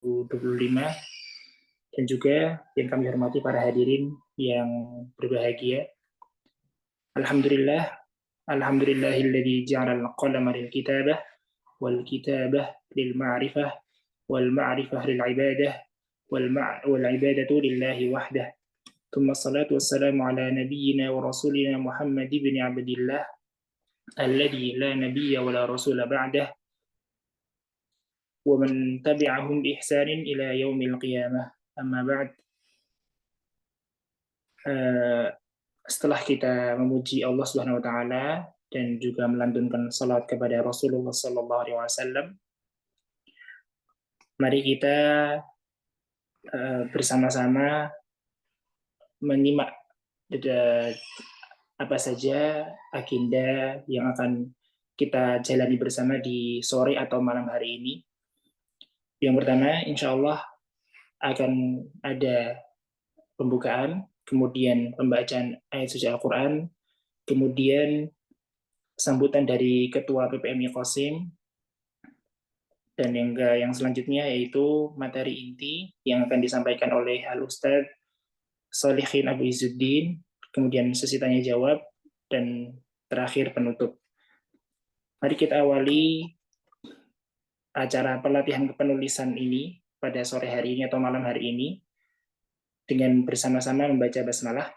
2025, dan juga yang kami hormati para hadirin yang berbahagia. Alhamdulillah, alhamdulillahilladzi ja'alal qalama lil kitabah wal kitabah lil ma'rifah wal ma'rifah lil ibadah wal ibadatu lillahi wahdah. Thumma salatu wassalamu ala nabiyyina wa rasulina Muhammad ibn Abdillah alladzi la nabiyya wa la rasula ba'dah wa man tabi'ahum bi ihsanin ila yaumil qiyamah. Amma ba'd. Setelah kita memuji Allah Subhanahu wa taala dan juga melantunkan salat kepada Rasulullah sallallahu alaihi wasallam, mari kita bersama-sama menyimak apa saja agenda yang akan kita jalani bersama di sore atau malam hari ini. Yang pertama, insya Allah akan ada pembukaan, kemudian pembacaan ayat suci Al-Quran, kemudian sambutan dari Ketua PPMI Qasim, dan yang selanjutnya yaitu materi inti yang akan disampaikan oleh Al-Ustadz Sholihin Abu Izzuddin, kemudian sesi tanya jawab, dan terakhir penutup. Mari kita awali acara pelatihan kepenulisan ini pada sore hari ini atau malam hari ini dengan bersama-sama membaca basmalah.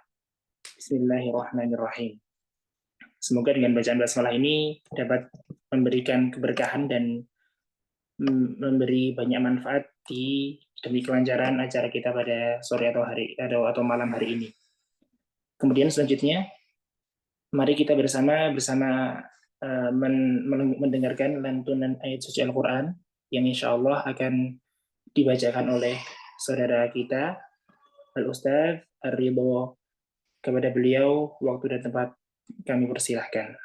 Bismillahirrahmanirrahim. Semoga dengan bacaan basmalah ini dapat memberikan keberkahan dan memberi banyak manfaat demi kelancaran acara kita pada sore atau malam hari ini. Kemudian selanjutnya, mari kita bersama mendengarkan lantunan ayat suci Al-Quran yang insya Allah akan dibacakan oleh saudara kita Al-Ustadz Ar-Ridho. Kepada beliau, waktu dan tempat kami persilahkan.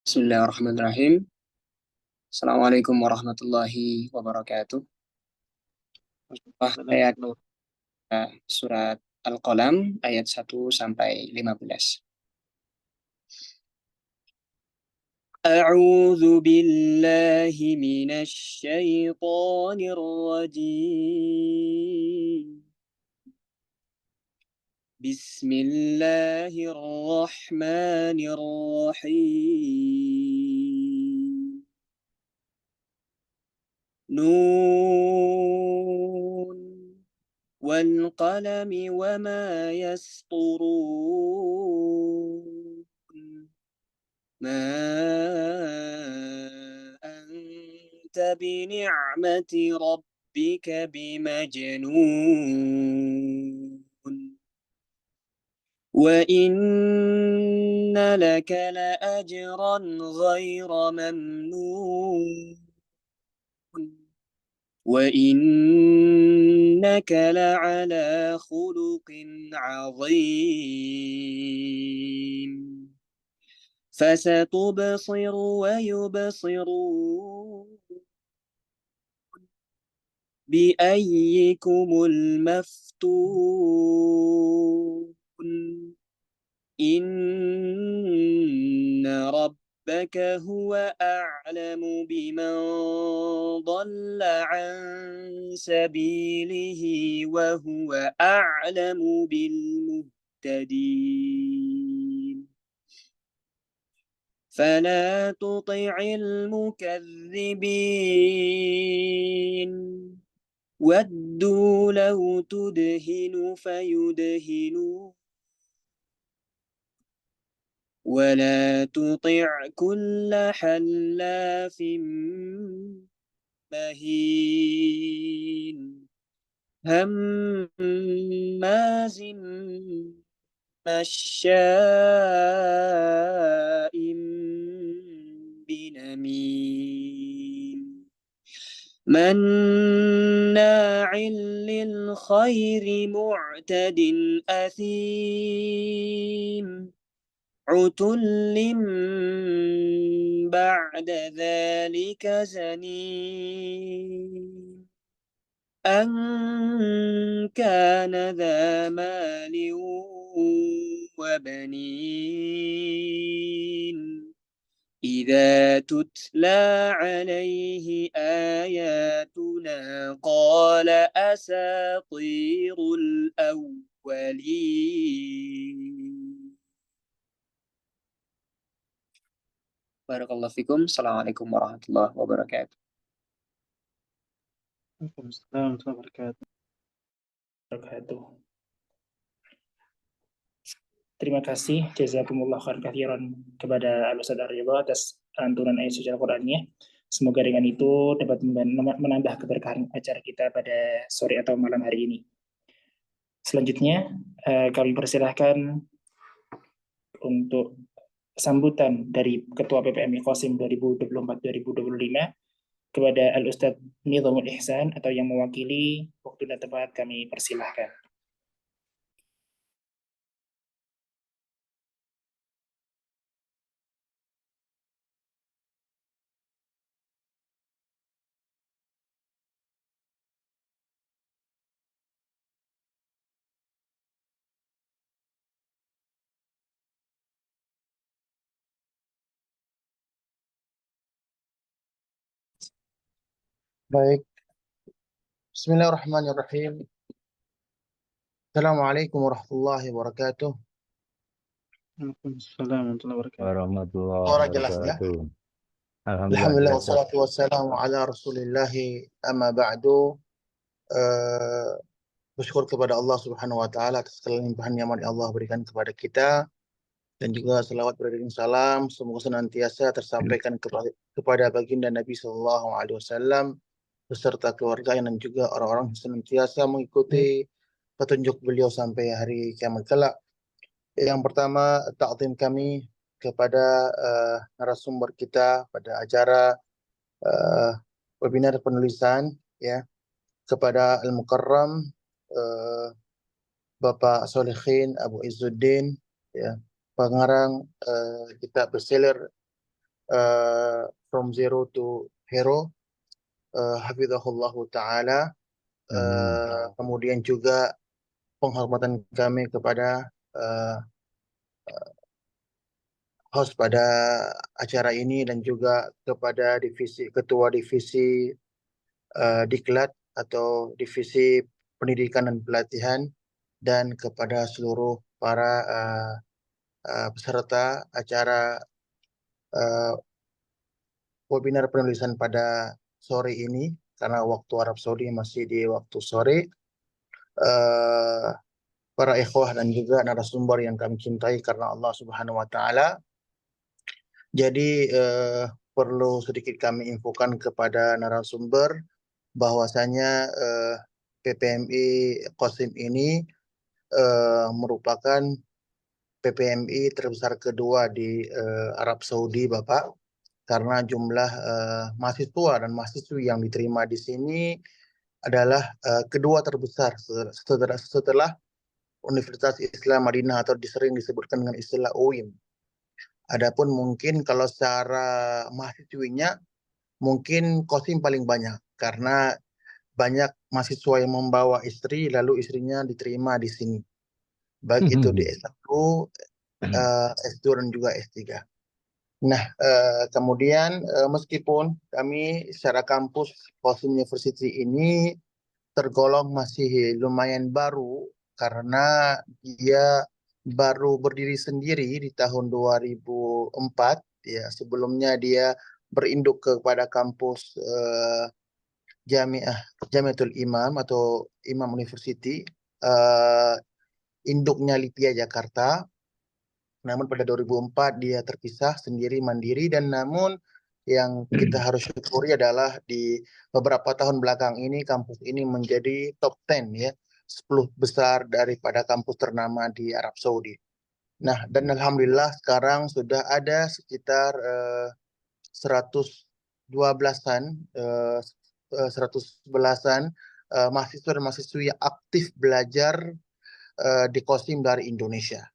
Bismillahirrahmanirrahim. Assalamualaikum warahmatullahi wabarakatuh. Ayat surat Al-Qalam ayat 1 sampai 15. A'udzu billahi minasy syaithanir rajim. Bismillahirrahmanirrahim. Nun wal qalami wa ma yasturun. Ma anta bi ni'mati rabbika bimajnun. Wa inna laka la ajran ghayra mamnun. Wa innaka la'ala khuluqin 'azim. Fasatubsiru wa yubsirun bi ayyikumul maftun. Inna rabbaka huwa a'lamu biman dhalla an sabilihi wa huwa a'lamu bil muhtadin. Fala tuti'il mukaththibin waddu law tudhinu fayudhinu ولا تطع كل حلاف مهين هماز مشاء بنميم مناع للخير معتد أثيم عتل بعد ذلك زنيم أن كان ذا مال وبنين إذا تتلى عليه آياتنا قال أساطير الأولين. Barakallahu fikum. Assalamualaikum warahmatullahi wabarakatuh. Waalaikumsalam warahmatullahi wabarakatuh. Wabarakatuh. Terima kasih jazakumullah khairan katsiran kepada Al-Ustaz Ridho atas lantunan ayat suci Al-Qur'annya. Semoga dengan itu dapat menambah keberkahan acara kita pada sore atau malam hari ini. Selanjutnya kami persilahkan untuk sambutan dari Ketua PPMI Qasim 2024-2025 kepada Al-Ustaz Nizamul Ihsan atau yang mewakili. Waktu dan tempat kami persilahkan. Baik, Bismillahirrahmanirrahim. Assalamualaikum warahmatullahi wabarakatuh. Waalaikumsalam warahmatullahi wabarakatuh. Warahmatullahi Suara jelas ya? wabarakatuh. Alhamdulillah Alhamdulillah. wassalatu wassalamu ala rasulillahi amma ba'du. Bersyukur kepada Allah subhanahu wa ta'ala atas segala limpahan nikmat yang Allah berikan kepada kita, dan juga selawat beriring salam semoga senantiasa tersampaikan kepada baginda Nabi SAW beserta keluarga dan juga orang-orang yang senantiasa mengikuti petunjuk beliau sampai hari kiamat kelak. Yang pertama, ta'zim kami kepada narasumber kita pada acara webinar penulisan, ya, kepada Al-Mukarram Bapak Solihin Abu Izzuddin, ya, pengarang kitab bestseller From Zero to Hero, hafizahullahu ta'ala. Kemudian juga penghormatan kami kepada host pada acara ini, dan juga kepada ketua divisi Diklat atau divisi pendidikan dan pelatihan, dan kepada seluruh para peserta acara webinar penulisan pada sore ini, karena waktu Arab Saudi masih di waktu sore. Para ikhwah dan juga narasumber yang kami cintai karena Allah Subhanahu wa Ta'ala. Jadi perlu sedikit kami infokan kepada narasumber bahwasanya PPMI Qasim ini merupakan PPMI terbesar kedua di Arab Saudi, Bapak, karena jumlah mahasiswa dan mahasiswi yang diterima di sini adalah kedua terbesar setelah Universitas Islam Madinah atau sering disebutkan dengan istilah UIM. Adapun mungkin kalau secara mahasiswinya mungkin Qasim paling banyak, karena banyak mahasiswa yang membawa istri lalu istrinya diterima di sini, baik itu di S1, S2 dan juga S3. Nah, kemudian meskipun kami secara kampus Qasim University ini tergolong masih lumayan baru, karena dia baru berdiri sendiri di tahun 2004, ya. Sebelumnya dia berinduk kepada kampus Jamiatul Imam atau Imam University, induknya Lipia Jakarta. Namun pada 2004 dia terpisah sendiri mandiri, dan namun yang kita harus syukuri adalah di beberapa tahun belakang ini kampus ini menjadi top 10, ya, 10 besar daripada kampus ternama di Arab Saudi. Nah, dan alhamdulillah sekarang sudah ada sekitar 112-an mahasiswa dan mahasiswi yang aktif belajar di Qasim dari Indonesia.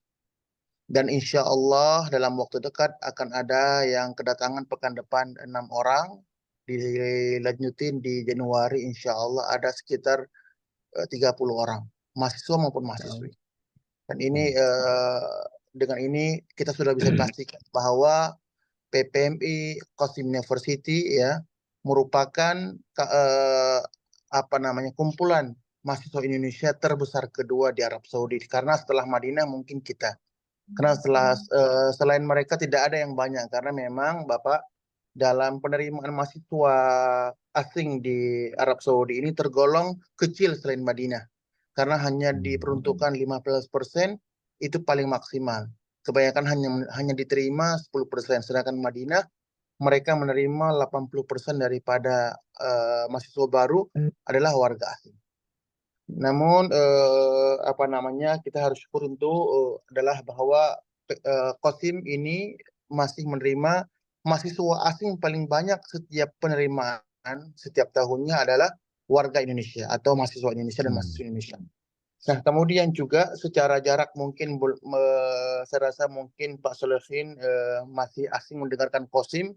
Dan insya Allah dalam waktu dekat akan ada yang kedatangan pekan depan 6 orang, dilanjutin di Januari insya Allah ada sekitar 30 orang, mahasiswa maupun mahasiswi. Dan ini dengan ini kita sudah bisa pastikan bahwa PPMI, Qasim University ya, merupakan kumpulan mahasiswa Indonesia terbesar kedua di Arab Saudi, karena setelah Madinah mungkin kita. Karena selain mereka tidak ada yang banyak, karena memang Bapak dalam penerimaan mahasiswa asing di Arab Saudi ini tergolong kecil selain Madinah, karena hanya diperuntukkan 15%, itu paling maksimal. Kebanyakan hanya diterima 10%, sedangkan Madinah mereka menerima 80% daripada mahasiswa baru adalah warga asing. Namun kita harus syukur untuk adalah bahwa Qasim ini masih menerima mahasiswa asing paling banyak. Setiap penerimaan setiap tahunnya adalah warga Indonesia atau mahasiswa Indonesia dan mahasiswa Indonesia. Nah, kemudian juga secara jarak mungkin saya rasa mungkin Pak Solihin masih asing mendengarkan Qasim.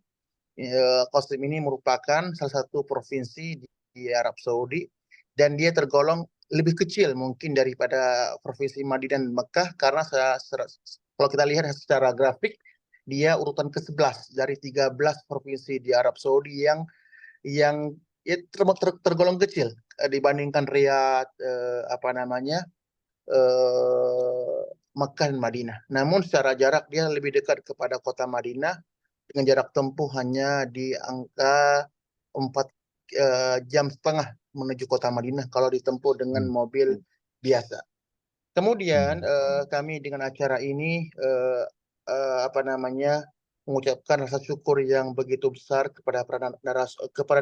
Qasim ini merupakan salah satu provinsi di Arab Saudi, dan dia tergolong lebih kecil mungkin daripada provinsi Madinah dan Mekah, karena kalau kita lihat secara grafik dia urutan ke-11 dari 13 provinsi di Arab Saudi yang tergolong kecil dibandingkan Riyadh, Mekah dan Madinah. Namun secara jarak dia lebih dekat kepada kota Madinah dengan jarak tempuh hanya di angka 4,5 jam menuju kota Madinah kalau ditempuh dengan mobil biasa. Kemudian kami dengan acara ini mengucapkan rasa syukur yang begitu besar kepada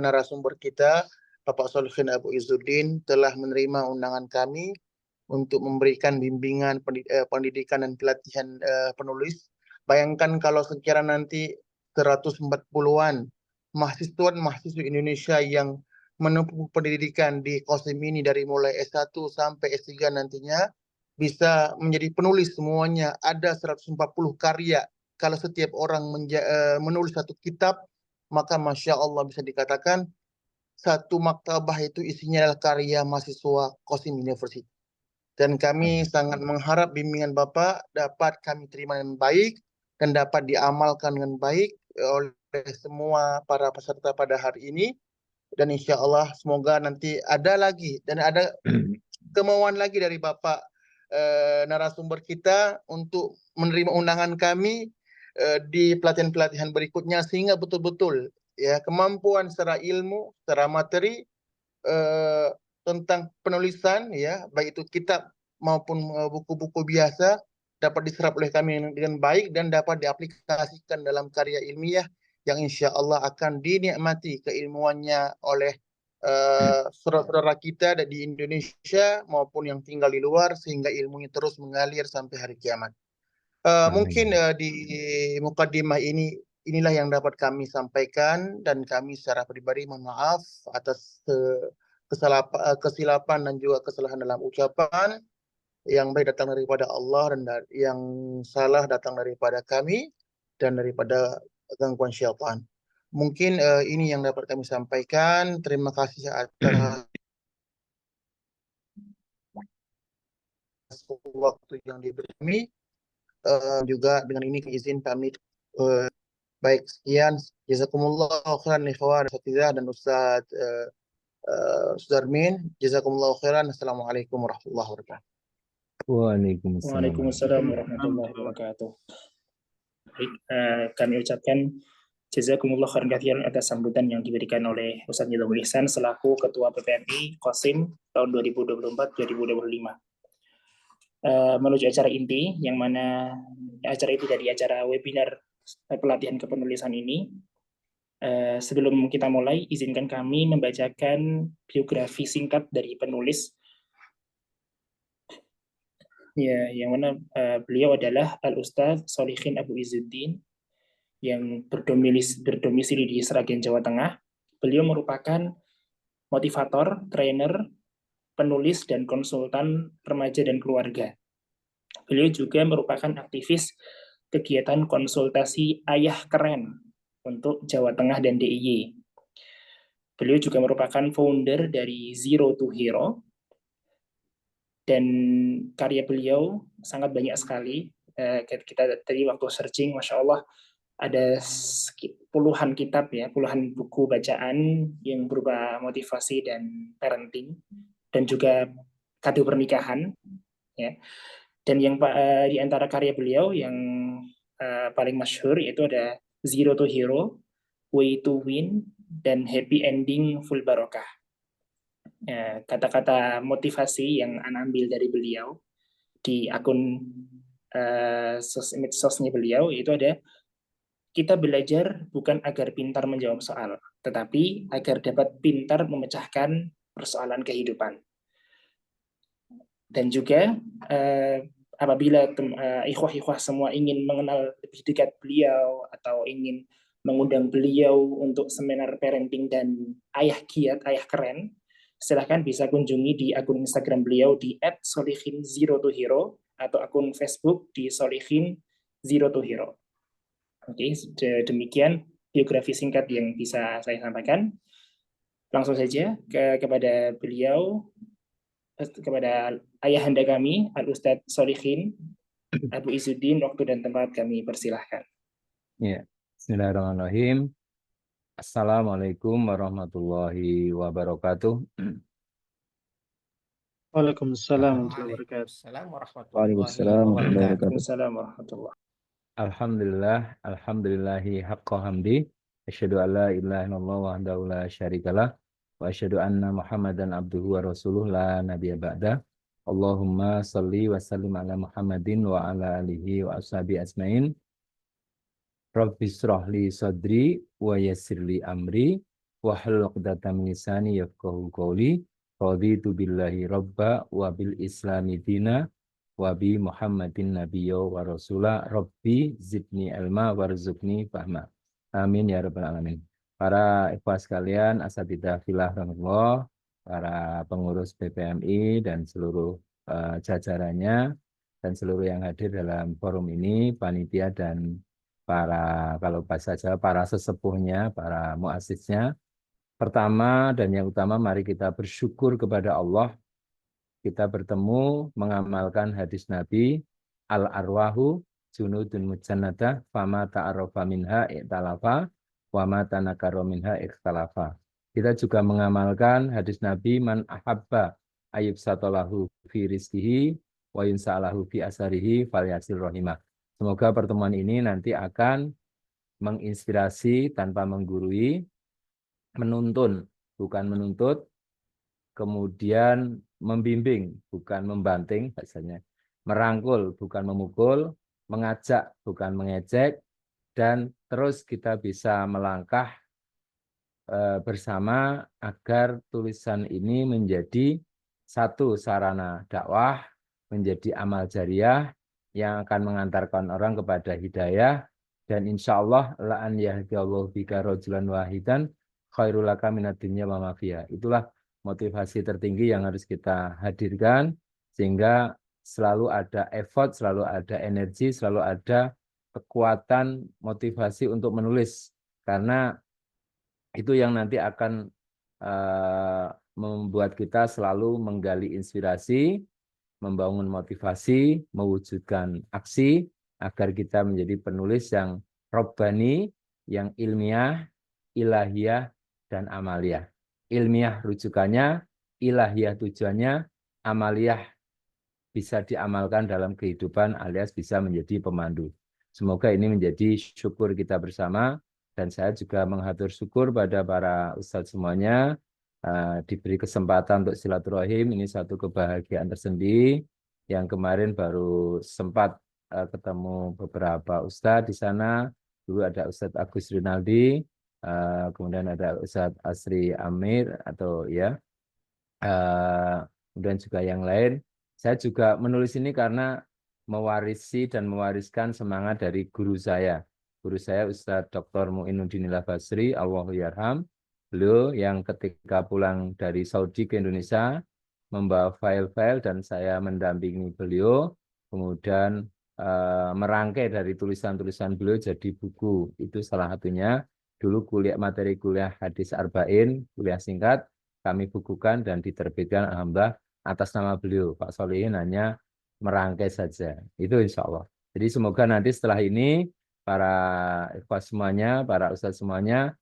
narasumber kita, Bapak Solihin Abu Izzuddin, telah menerima undangan kami untuk memberikan bimbingan pendidikan dan pelatihan penulis. Bayangkan kalau sekiranya nanti 140-an mahasiswa Indonesia yang menempuh pendidikan di Qasim ini dari mulai S1 sampai S3 nantinya bisa menjadi penulis semuanya. Ada 140 karya. Kalau setiap orang menulis satu kitab, maka Masya Allah bisa dikatakan satu maktabah itu isinya adalah karya mahasiswa Qasim University. Dan kami sangat mengharap bimbingan Bapak dapat kami terima dengan baik dan dapat diamalkan dengan baik oleh semua para peserta pada hari ini. Dan insya Allah semoga nanti ada lagi dan ada kemauan lagi dari Bapak narasumber kita untuk menerima undangan kami di pelatihan-pelatihan berikutnya, sehingga betul-betul ya kemampuan secara ilmu, secara materi tentang penulisan ya, baik itu kitab maupun buku-buku biasa dapat diserap oleh kami dengan baik dan dapat diaplikasikan dalam karya ilmiah yang insya Allah akan dinikmati keilmuannya oleh saudara-saudara kita di Indonesia maupun yang tinggal di luar, sehingga ilmunya terus mengalir sampai hari kiamat. Mungkin di mukadimah inilah yang dapat kami sampaikan, dan kami secara pribadi mohon maaf atas kesilapan dan juga kesalahan dalam ucapan. Yang baik datang daripada Allah dan yang salah datang daripada kami dan daripada gangguan syaitan. Mungkin ini yang dapat kami sampaikan. Terima kasih atas waktu yang diberi kami. Juga dengan ini izin pamit. Baik, sekian. Jazakumullah khairan ikhwan dan Ustaz Sudarmin. Jazakumullah khairan. Assalamualaikum warahmatullahi wabarakatuh. Waalaikumsalam warahmatullahi wabarakatuh. Baik, kami ucapkan jazakumullah khairan katsiran atas sambutan yang diberikan oleh Ustaz Nizamul Ihsan selaku Ketua PPMI Qasim tahun 2024-2025. Menuju acara inti, yang mana acara itu dari acara webinar pelatihan kepenulisan ini. Sebelum kita mulai, izinkan kami membacakan biografi singkat dari penulis. Ya, yang mana beliau adalah Al-Ustaz Solihin Abu Izzuddin yang berdomisili di Sragen, Jawa Tengah. Beliau merupakan motivator, trainer, penulis, dan konsultan remaja dan keluarga. Beliau juga merupakan aktivis kegiatan konsultasi Ayah Keren untuk Jawa Tengah dan DIY. Beliau juga merupakan founder dari Zero to Hero, dan karya beliau sangat banyak sekali. Kita tadi waktu searching, Masya Allah, ada puluhan kitab ya, puluhan buku bacaan yang berupa motivasi dan parenting, dan juga kado pernikahan ya. Dan yang di antara karya beliau yang paling masyhur yaitu ada Zero to Hero, Way to Win, dan Happy Ending Full Barokah. Ya, kata-kata motivasi yang Ana ambil dari beliau di akun sosnya beliau itu ada: kita belajar bukan agar pintar menjawab soal, tetapi agar dapat pintar memecahkan persoalan kehidupan. Dan juga apabila ikhwah-ikhwah semua ingin mengenal lebih dekat beliau atau ingin mengundang beliau untuk seminar parenting dan ayah giat, ayah keren, silahkan bisa kunjungi di akun Instagram beliau di @solihin0tohero atau akun Facebook di solihin0tohero. Oke, demikian biografi singkat yang bisa saya sampaikan. Langsung saja kepada beliau, kepada ayahanda kami, Al-Ustadz Solihin Abu Izzuddin, waktu dan tempat kami persilahkan. Ya, Bismillahirrahmanirrahim. Assalamualaikum warahmatullahi wabarakatuh. Waalaikumsalam warahmatullahi wabarakatuh. Waalaikumsalam warahmatullahi wabarakatuh. Waalaikumsalam warahmatullahi. Alhamdulillah, alhamdulillahi haqqa hamdi. Asyhadu an la ilaha illallah wahdahu la syarikalah wa asyhadu anna Muhammadan abduhu wa rasuluh la nabiyya ba'da. Allahumma shalli wa sallim ala Muhammadin wa ala alihi wa ashabi ajmain. Rabbi shrah li sadri wa yassir li amri wa hlul 'uqdatam min lisani yafqahu qawli. Raditu billahi rabba wa bil islami dina wa bi Muhammadin nabiyya wa rasula. Rabbi zidni ilma warzuqni fahma. Amin ya rabbal alamin. Para ikhwah sekalian, asatidzah fillah rahmatullah, para pengurus BPMI dan seluruh jajarannya dan seluruh yang hadir dalam forum ini, panitia dan para, kalau bahasa Jawa, para sesepuhnya, para muasisnya. Pertama dan yang utama, mari kita bersyukur kepada Allah. Kita bertemu mengamalkan hadis Nabi, al-arwahu junudun mujannadah fama ta'arafa minha iktalafa wa ma tanakara minha ikhtalafa. Kita juga mengamalkan hadis Nabi, man ahabba ayub satolahu fi rizkihi wa yunsa'alahu fi asarihi falyasil rohimah. Semoga pertemuan ini nanti akan menginspirasi tanpa menggurui, menuntun bukan menuntut, kemudian membimbing bukan membanting bahasanya, merangkul bukan memukul, mengajak bukan mengejek, dan terus kita bisa melangkah bersama agar tulisan ini menjadi satu sarana dakwah, menjadi amal jariah yang akan mengantarkan orang kepada hidayah, dan insya Allah la'an yahdiyallahu bika rajulan wahidan khairul laka minad dunya wa ma fiha. Itulah motivasi tertinggi yang harus kita hadirkan, sehingga selalu ada effort, selalu ada energi, selalu ada kekuatan motivasi untuk menulis, karena itu yang nanti akan membuat kita selalu menggali inspirasi, membangun motivasi, mewujudkan aksi agar kita menjadi penulis yang robbani, yang ilmiah, ilahiyah, dan amaliyah. Ilmiah rujukannya, ilahiyah tujuannya, amaliyah bisa diamalkan dalam kehidupan alias bisa menjadi pemandu. Semoga ini menjadi syukur kita bersama, dan saya juga menghatur syukur pada para ustadz semuanya, diberi kesempatan untuk silaturahim. Ini satu kebahagiaan tersendiri, yang kemarin baru sempat ketemu beberapa ustadz di sana. Dulu ada Ustadz Agus Rinaldi, kemudian ada Ustadz Asri Amir atau ya, kemudian juga yang lain. Saya juga menulis ini karena mewarisi dan mewariskan semangat dari guru saya. Guru saya Ustadz Dr. Mu'inuddin Basri, Allahu yarham. Beliau yang ketika pulang dari Saudi ke Indonesia membawa file-file dan saya mendampingi beliau, kemudian merangkai dari tulisan-tulisan beliau jadi buku. Itu salah satunya. Dulu materi kuliah hadis arba'in, kuliah singkat, kami bukukan dan diterbitkan alhamdulillah atas nama beliau. Pak Solihin hanya merangkai saja. Itu insya Allah. Jadi semoga nanti setelah ini para ikhwah semuanya, para ustadz semuanya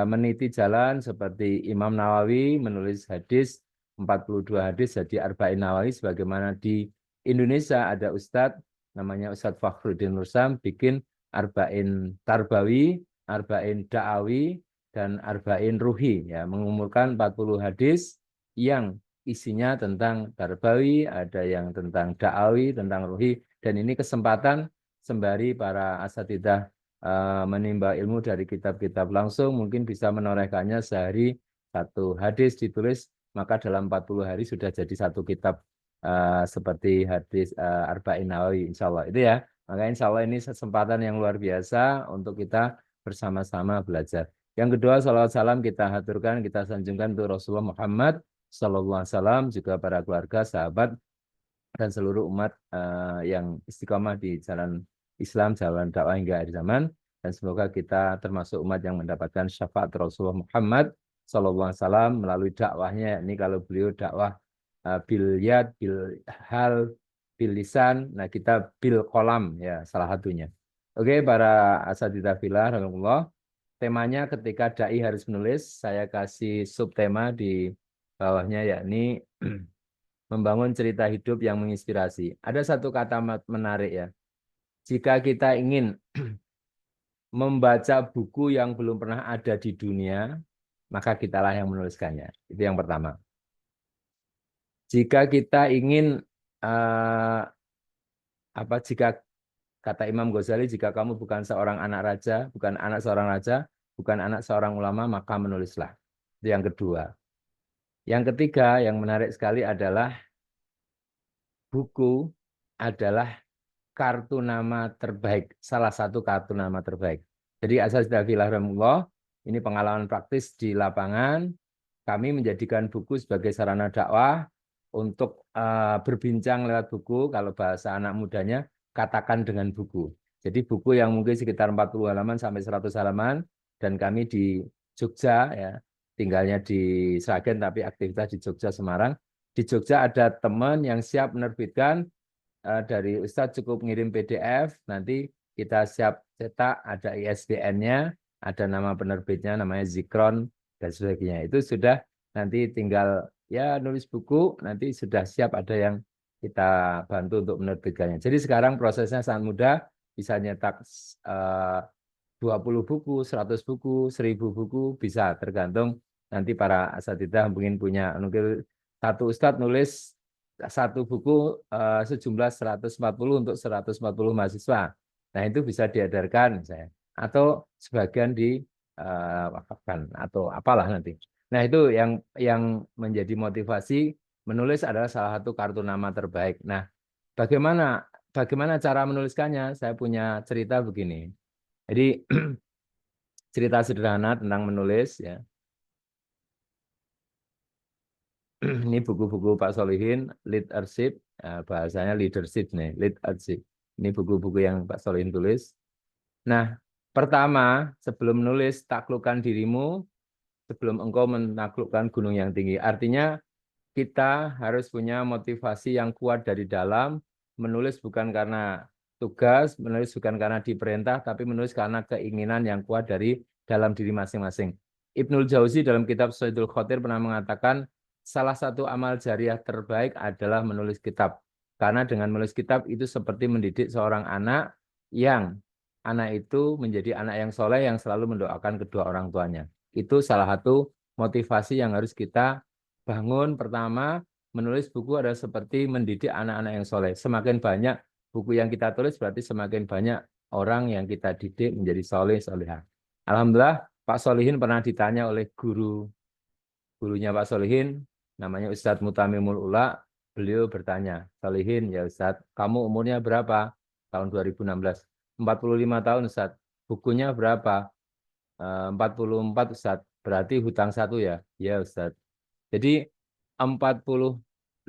meniti jalan seperti Imam Nawawi menulis hadis 42 hadis jadi Arba'in Nawawi, sebagaimana di Indonesia ada ustadz namanya Ustadz Fakhruddin Nursam bikin Arba'in Tarbawi, Arba'in Da'awi, dan Arba'in Ruhi, ya, mengumpulkan 40 hadis yang isinya tentang Tarbawi, ada yang tentang Da'awi, tentang Ruhi, dan ini kesempatan sembari para asatidzah menimba ilmu dari kitab-kitab langsung, mungkin bisa menorehkannya sehari satu hadis ditulis, maka dalam 40 hari sudah jadi satu kitab seperti hadis Arba'in Nawawi, insya Allah. Itu ya, maka insya Allah ini kesempatan yang luar biasa untuk kita bersama-sama belajar. Yang kedua, salawat salam kita haturkan, kita sanjungkan untuk Rasulullah Muhammad Sallallahu Alaihi Wasallam, juga para keluarga, sahabat, dan seluruh umat yang istiqomah di jalan Islam, jalan dakwah hingga akhir zaman. Dan semoga kita termasuk umat yang mendapatkan syafaat Rasulullah Muhammad Sallallahu Alaihi Wasallam melalui dakwahnya. Ini kalau beliau dakwah bil yad, bil hal, bil lisan, nah kita bil kolam, ya, salah satunya. Oke, para asatidzah fillah, rahimahullah, temanya ketika dai harus menulis, saya kasih subtema di bawahnya, yakni membangun cerita hidup yang menginspirasi. Ada satu kata menarik, ya. Jika kita ingin membaca buku yang belum pernah ada di dunia, maka kitalah yang menuliskannya. Itu yang pertama. Jika kita ingin jika kata Imam Ghazali, jika kamu bukan seorang anak raja, bukan anak seorang raja, bukan anak seorang ulama, maka menulislah. Itu yang kedua. Yang ketiga, yang menarik sekali adalah buku adalah kartu nama terbaik, salah satu kartu nama terbaik. Jadi asatidzah fillah rahimahullah, ini pengalaman praktis di lapangan, kami menjadikan buku sebagai sarana dakwah untuk berbincang lewat buku, kalau bahasa anak mudanya, katakan dengan buku. Jadi buku yang mungkin sekitar 40 halaman sampai 100 halaman, dan kami di Jogja, ya, tinggalnya di Sragen tapi aktivitas di Jogja, Semarang. Di Jogja ada teman yang siap menerbitkan, dari Ustadz cukup ngirim PDF, nanti kita siap cetak, ada ISBN-nya, ada nama penerbitnya, namanya Zikron, dan sebagainya. Itu sudah nanti tinggal ya nulis buku, nanti sudah siap ada yang kita bantu untuk menerbitkannya. Jadi sekarang prosesnya sangat mudah, bisa nyetak 20 buku, 100 buku, 1000 buku, bisa tergantung nanti para asatidzah mungkin punya. Mungkin satu ustadz nulis satu buku sejumlah 140 untuk 140 mahasiswa. Nah, itu bisa diedarkan misalnya. Atau sebagian diwakafkan atau apalah nanti. Nah, itu yang menjadi motivasi menulis adalah salah satu kartu nama terbaik. Nah, bagaimana cara menuliskannya? Saya punya cerita begini. Jadi cerita sederhana tentang menulis, ya. Ini buku-buku Pak Solihin, leadership, bahasanya leadership nih, leadership. Ini buku-buku yang Pak Solihin tulis. Nah, pertama, sebelum menulis, taklukkan dirimu, sebelum engkau menaklukkan gunung yang tinggi. Artinya, kita harus punya motivasi yang kuat dari dalam, menulis bukan karena tugas, menulis bukan karena diperintah, tapi menulis karena keinginan yang kuat dari dalam diri masing-masing. Ibnul Jauzi dalam kitab Sayyidul Khotir pernah mengatakan, salah satu amal jariah terbaik adalah menulis kitab. Karena dengan menulis kitab itu seperti mendidik seorang anak yang anak itu menjadi anak yang soleh yang selalu mendoakan kedua orang tuanya. Itu salah satu motivasi yang harus kita bangun. Pertama, menulis buku adalah seperti mendidik anak-anak yang soleh. Semakin banyak buku yang kita tulis berarti semakin banyak orang yang kita didik menjadi soleh, solehah. Alhamdulillah, Pak Solihin pernah ditanya oleh gurunya Pak Solihin, namanya Ustadz Mutamimul Ula, beliau bertanya, Solihin, ya Ustadz, kamu umurnya berapa? Tahun 2016. 45 tahun Ustadz. Bukunya berapa? 44 Ustadz. Berarti hutang 1 ya? Ya Ustadz. Jadi 45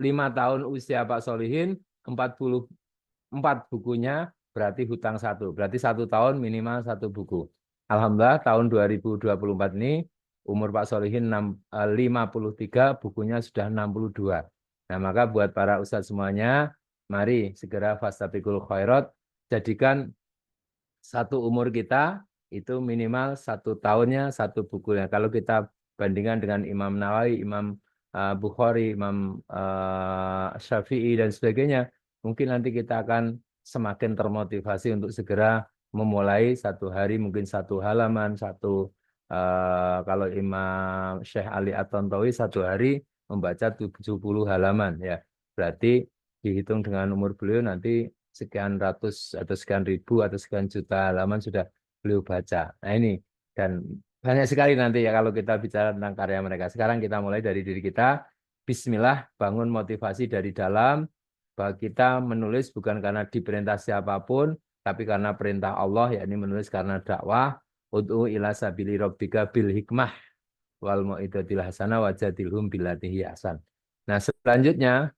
tahun usia Pak Solihin, 44 bukunya berarti hutang 1. Berarti 1 tahun minimal 1 buku. Alhamdulillah tahun 2024 ini umur Pak Solihin 53, bukunya sudah 62. Nah, maka buat para ustadz semuanya, mari segera fastabiqul khairat, jadikan satu umur kita itu minimal 1 tahunnya 1 bukunya. Kalau kita bandingkan dengan Imam Nawawi, Imam Bukhari, Imam Syafi'i dan sebagainya, mungkin nanti kita akan semakin termotivasi untuk segera memulai 1 hari mungkin 1 halaman, kalau Imam Syekh Ali At-Tantawi 1 hari membaca 70 halaman ya. Berarti dihitung dengan umur beliau nanti sekian ratus atau sekian ribu atau sekian juta halaman sudah beliau baca. Nah ini, dan banyak sekali nanti ya kalau kita bicara tentang karya mereka. Sekarang kita mulai dari diri kita. Bismillah, bangun motivasi dari dalam, bahwa kita menulis bukan karena diperintah siapapun, tapi karena perintah Allah, yakni menulis karena dakwah. Ud'u ila sabili rabbika bil hikmah wal mau'izatil hasanah wajadilhum billati ahsan. Nah, selanjutnya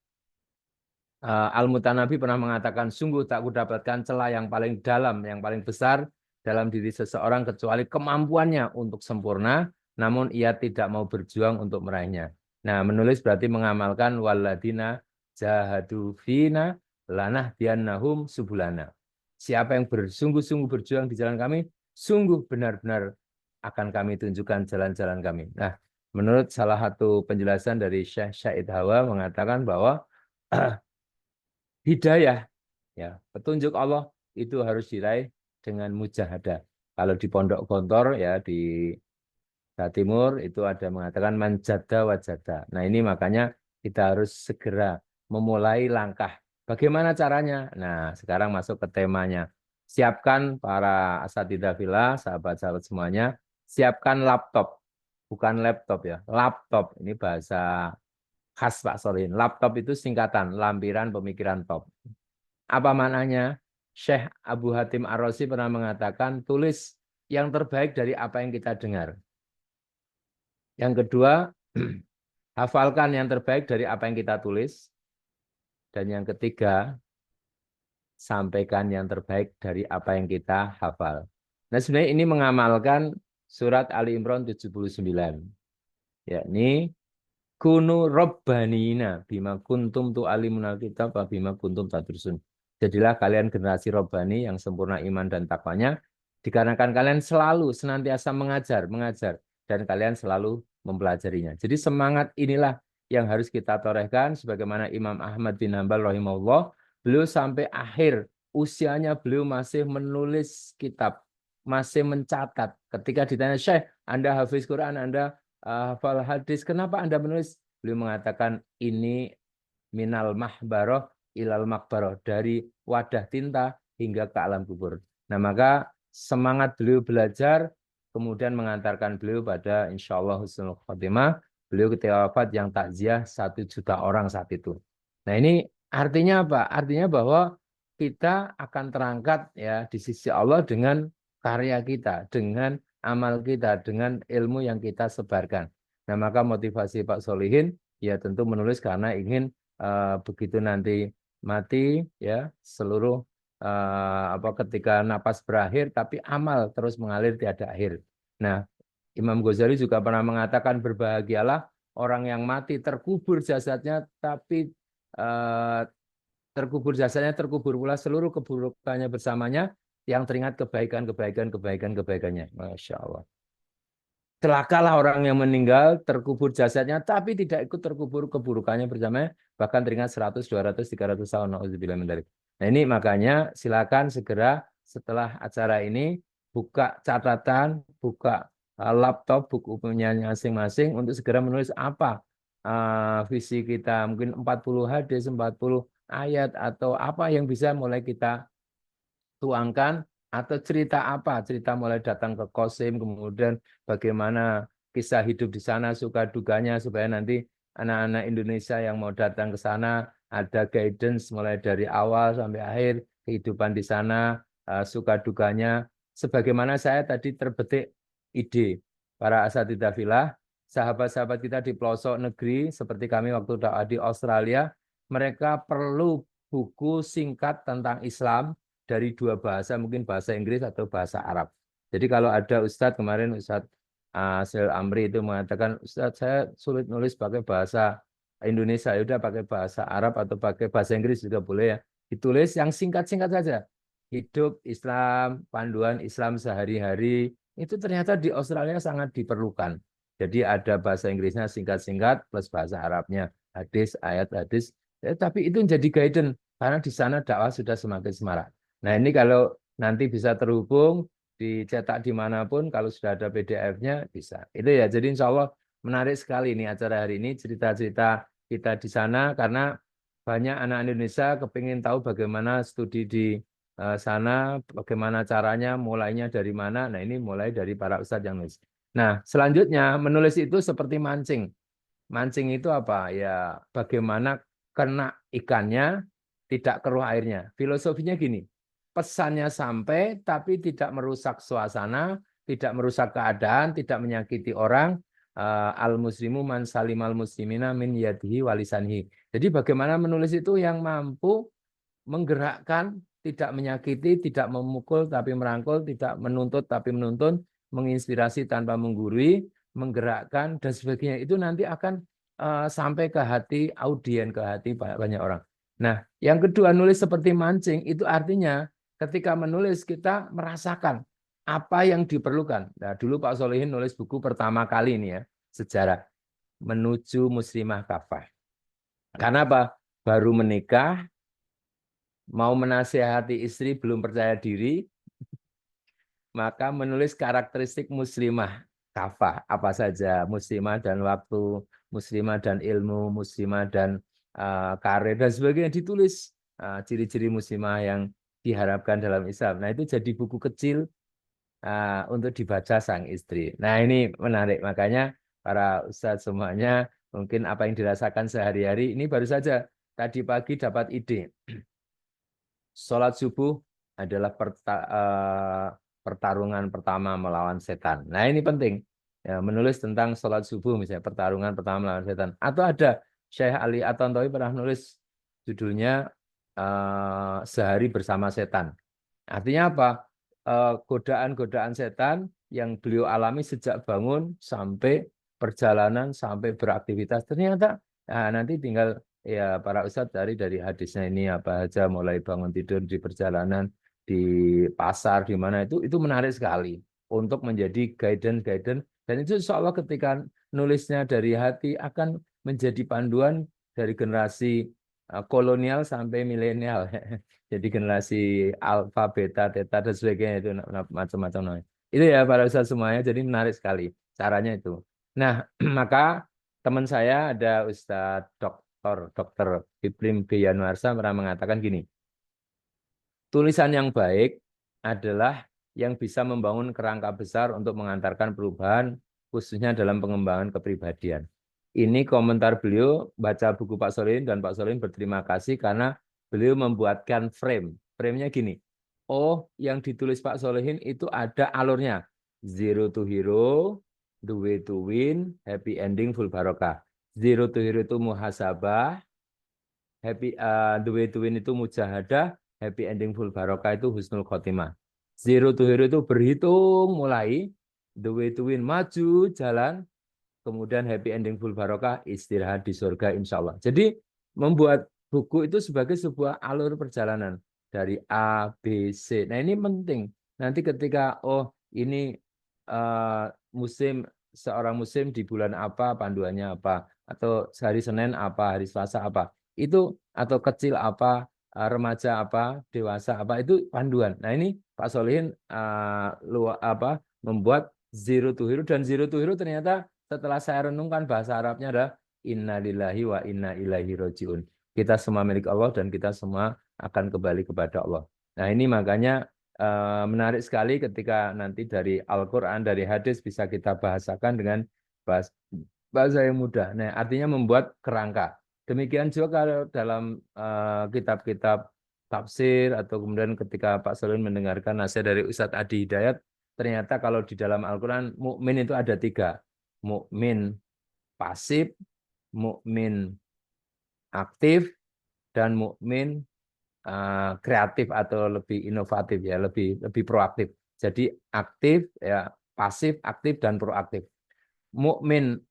Al-Mutanabi pernah mengatakan, sungguh tak kudapatkan celah yang paling dalam, yang paling besar dalam diri seseorang kecuali kemampuannya untuk sempurna, namun ia tidak mau berjuang untuk meraihnya. Nah, menulis berarti mengamalkan waladina jahadu fina lanahdiyannahum subulana. Siapa yang bersungguh-sungguh berjuang di jalan kami, sungguh benar-benar akan kami tunjukkan jalan-jalan kami. Nah, menurut salah satu penjelasan dari Syekh Syahid Hawa mengatakan bahwa hidayah, ya, petunjuk Allah itu harus diraih dengan mujahadah. Kalau di Pondok Gontor ya di Jawa Timur itu ada mengatakan manjada wajada. Nah ini makanya kita harus segera memulai langkah. Bagaimana caranya? Nah sekarang masuk ke temanya. Siapkan para asatidzah fillah, sahabat-sahabat semuanya, siapkan laptop. Bukan laptop ya, laptop. Ini bahasa khas Pak Solihin. Laptop itu singkatan, lampiran pemikiran top. Apa maknanya? Syekh Abu Hatim Ar-Razi pernah mengatakan, tulis yang terbaik dari apa yang kita dengar. Yang kedua, hafalkan yang terbaik dari apa yang kita tulis. Dan yang ketiga, sampaikan yang terbaik dari apa yang kita hafal. Nah sebenarnya ini mengamalkan surat Ali Imran 79. Yakni, kunu robbanina bima kuntum tu'alimunal kitab wa bima kuntum tadrusun. Jadilah kalian generasi robbani yang sempurna iman dan takwanya, dikarenakan kalian selalu senantiasa mengajar, dan kalian selalu mempelajarinya. Jadi semangat inilah yang harus kita torehkan, sebagaimana Imam Ahmad bin Hanbal rahimahullah, beliau sampai akhir usianya beliau masih menulis kitab, masih mencatat. Ketika ditanya, Syekh, Anda hafiz Quran, Anda hafal hadis, kenapa Anda menulis? Beliau mengatakan ini minal mahbaroh ilal makbaroh, dari wadah tinta hingga ke alam kubur. Nah maka semangat beliau belajar kemudian mengantarkan beliau pada insyaallah husnul khotimah. Beliau ketika wafat yang takziah 1 juta orang saat itu. Nah ini artinya apa? Artinya bahwa kita akan terangkat ya di sisi Allah dengan karya kita, dengan amal kita, dengan ilmu yang kita sebarkan. Nah maka motivasi Pak Solihin ya tentu menulis karena ingin begitu nanti mati ya seluruh ketika napas berakhir tapi amal terus mengalir tiada akhir. Nah Imam Ghazali juga pernah mengatakan berbahagialah orang yang mati terkubur jasadnya tapi terkubur pula seluruh keburukannya bersamanya, yang teringat kebaikannya. Masya Allah. Celakalah orang yang meninggal terkubur jasadnya tapi tidak ikut terkubur keburukannya bersamanya, bahkan teringat 100, 200, 300 tahun. Nauzubillah min dzalik. Nah ini makanya silakan segera setelah acara ini buka catatan, buka laptop, buku punya masing-masing untuk segera menulis apa visi kita, mungkin 40 hadis, 40 ayat atau apa yang bisa mulai kita tuangkan, atau cerita apa, cerita mulai datang ke Qasim, kemudian bagaimana kisah hidup di sana, suka dukanya, supaya nanti anak-anak Indonesia yang mau datang ke sana ada guidance mulai dari awal sampai akhir kehidupan di sana, suka dukanya. Sebagaimana saya tadi terbetik ide para asatidzah fillah, sahabat-sahabat kita di pelosok negeri seperti kami waktu di Australia, mereka perlu buku singkat tentang Islam dari 2 bahasa, mungkin bahasa Inggris atau bahasa Arab. Jadi kalau ada Ustadz, kemarin Ustadz Asil Amri itu mengatakan, Ustadz saya sulit nulis pakai bahasa Indonesia, ya udah pakai bahasa Arab atau pakai bahasa Inggris juga boleh ya. Ditulis yang singkat-singkat saja. hidup Islam, panduan Islam sehari-hari, itu ternyata di Australia sangat diperlukan. Jadi ada bahasa Inggrisnya singkat-singkat plus bahasa Arabnya, hadis, ayat, hadis. Tapi itu menjadi guidance karena di sana dakwah sudah semakin semarak. Nah ini kalau nanti bisa terhubung, dicetak dimanapun, kalau sudah ada PDF-nya bisa. Itu ya, jadi insya Allah menarik sekali ini acara hari ini, cerita-cerita kita di sana, karena banyak anak Indonesia kepingin tahu bagaimana studi di sana, bagaimana caranya, mulainya dari mana. Nah ini mulai dari para ustadz yang nulis. Nah selanjutnya menulis itu seperti mancing. Mancing itu apa? Ya bagaimana kena ikannya, tidak keruh airnya. Filosofinya gini, pesannya sampai tapi tidak merusak suasana, tidak merusak keadaan, tidak menyakiti orang. Al-muslimu man salimal muslimina min yadihi walisanhi. Jadi bagaimana menulis itu yang mampu menggerakkan, tidak menyakiti, tidak memukul tapi merangkul, tidak menuntut tapi menuntun, menginspirasi tanpa menggurui, menggerakkan dan sebagainya. Itu nanti akan sampai ke hati audien, ke hati banyak orang. Nah, yang kedua nulis seperti mancing itu artinya ketika menulis kita merasakan apa yang diperlukan. Nah, dulu Pak Solihin nulis buku pertama kali ini ya, sejarah menuju muslimah kafah. Karena apa? Baru menikah, mau menasihati istri belum percaya diri, maka menulis karakteristik muslimah kafah apa saja, muslimah dan waktu, muslimah dan ilmu, muslimah dan karir dan sebagainya, ditulis ciri-ciri muslimah yang diharapkan dalam Islam. Nah itu jadi buku kecil untuk dibaca sang istri. Nah ini menarik, makanya para ustadz semuanya mungkin apa yang dirasakan sehari-hari ini baru saja tadi pagi dapat ide. Sholat subuh adalah pertarungan pertama melawan setan. Nah ini penting. Ya, menulis tentang sholat subuh misalnya pertarungan pertama melawan setan. Atau ada Syekh Ali At-Tantawi pernah nulis judulnya Sehari Bersama Setan. Artinya apa? Godaan-godaan setan yang beliau alami sejak bangun sampai perjalanan sampai beraktivitas. Ternyata nanti tinggal ya para ustadz dari hadisnya ini apa aja, mulai bangun tidur di perjalanan, di pasar, di mana itu menarik sekali untuk menjadi guidance dan itu insya Allah ketika nulisnya dari hati akan menjadi panduan dari generasi kolonial sampai milenial. Jadi generasi alfa, beta, theta dan sebagainya itu macam-macam. Itu ya para ustadz semuanya, jadi menarik sekali caranya itu. Nah, maka teman saya ada Ustadz Dr. Iblim B. Yanuarsa pernah mengatakan gini, tulisan yang baik adalah yang bisa membangun kerangka besar untuk mengantarkan perubahan, khususnya dalam pengembangan kepribadian. Ini komentar beliau, baca buku Pak Solihin, dan Pak Solihin berterima kasih karena beliau membuatkan frame. Frame-nya gini, oh yang ditulis Pak Solihin itu ada alurnya, zero to hero, the way to win, happy ending, full barokah. Zero to hero itu muhasabah, the way to win itu mujahadah, happy ending full barokah itu husnul khotimah. Zero to hero itu berhitung mulai, the way to win maju jalan, kemudian happy ending full barokah istirahat di surga insya Allah. Jadi membuat buku itu sebagai sebuah alur perjalanan dari A, B, C. Nah ini penting. Nanti ketika ini seorang muslim di bulan apa, panduannya apa, atau hari Senin apa, hari Selasa apa, itu atau kecil apa, remaja apa, dewasa apa, itu panduan. Nah ini Pak Solihin membuat zero to hero, dan zero to hero ternyata setelah saya renungkan bahasa Arabnya adalah inna lillahi wa inna ilaihi rojiun. Kita semua milik Allah dan kita semua akan kembali kepada Allah. Nah ini makanya menarik sekali ketika nanti dari Al-Quran, dari hadis bisa kita bahasakan dengan bahasa yang mudah. Nah, artinya membuat kerangka. Demikian juga kalau dalam kitab-kitab tafsir atau kemudian ketika Pak Solihin mendengarkan nasihat dari Ustadz Adi Hidayat, ternyata kalau di dalam Al-Quran mukmin itu ada 3. Mukmin pasif, mukmin aktif, dan mukmin kreatif atau lebih inovatif ya, lebih proaktif. Jadi aktif ya, pasif, aktif dan proaktif. Mukmin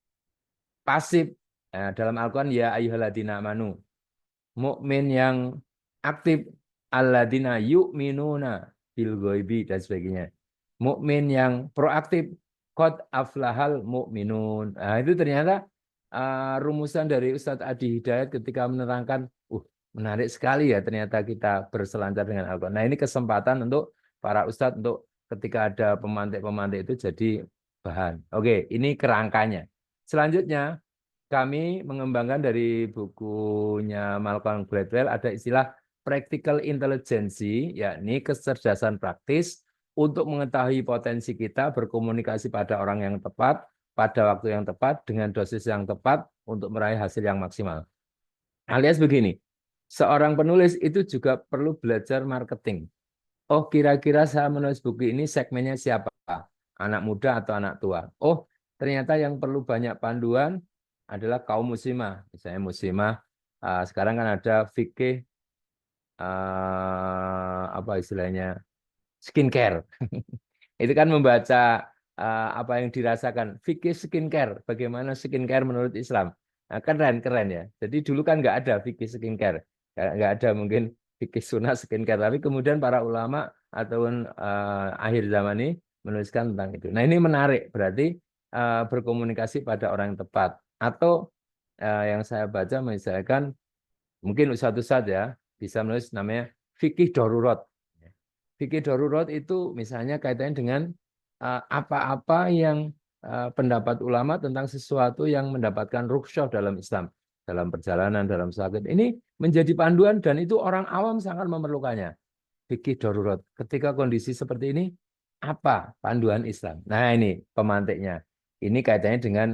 pasif dalam Al-Qur'an ya ayyuhalladzina amanu. Mukmin yang aktif alladzina yu'minuna bil ghaibi dan sebagainya. Mukmin yang proaktif, qad aflahal mu'minun. Nah, itu ternyata rumusan dari Ustadz Adi Hidayat ketika menerangkan, menarik sekali ya ternyata kita berselancar dengan Al-Quran. Nah, ini kesempatan untuk para Ustadz untuk ketika ada pemantik-pemantik itu jadi bahan. Oke, ini kerangkanya. Selanjutnya, kami mengembangkan dari bukunya Malcolm Gladwell ada istilah practical intelligence, yakni kecerdasan praktis untuk mengetahui potensi kita berkomunikasi pada orang yang tepat, pada waktu yang tepat, dengan dosis yang tepat untuk meraih hasil yang maksimal. Alias begini, seorang penulis itu juga perlu belajar marketing. Oh, kira-kira saya menulis buku ini segmennya siapa? Anak muda atau anak tua? Oh, ternyata yang perlu banyak panduan adalah kaum muslimah. Misalnya muslimah, sekarang kan ada fikih, apa istilahnya, skincare. Itu kan membaca apa yang dirasakan. Fikih skincare, bagaimana skincare menurut Islam. Nah, keren ya. Jadi dulu kan nggak ada fikih skincare. Nggak ada mungkin fikih sunnah skincare. Tapi kemudian para ulama ataupun akhir zaman ini menuliskan tentang itu. Nah, ini menarik. Berarti berkomunikasi pada orang yang tepat. Atau yang saya baca misalkan mungkin Ustadz ya bisa menulis namanya fikih darurat. Fikih darurat itu misalnya kaitannya dengan apa-apa yang pendapat ulama tentang sesuatu yang mendapatkan rukhsah dalam Islam, dalam perjalanan, dalam sakit. Ini menjadi panduan dan itu orang awam sangat memerlukannya. Fikih darurat. Ketika kondisi seperti ini, apa panduan Islam? Nah, ini pemantiknya. Ini kaitannya dengan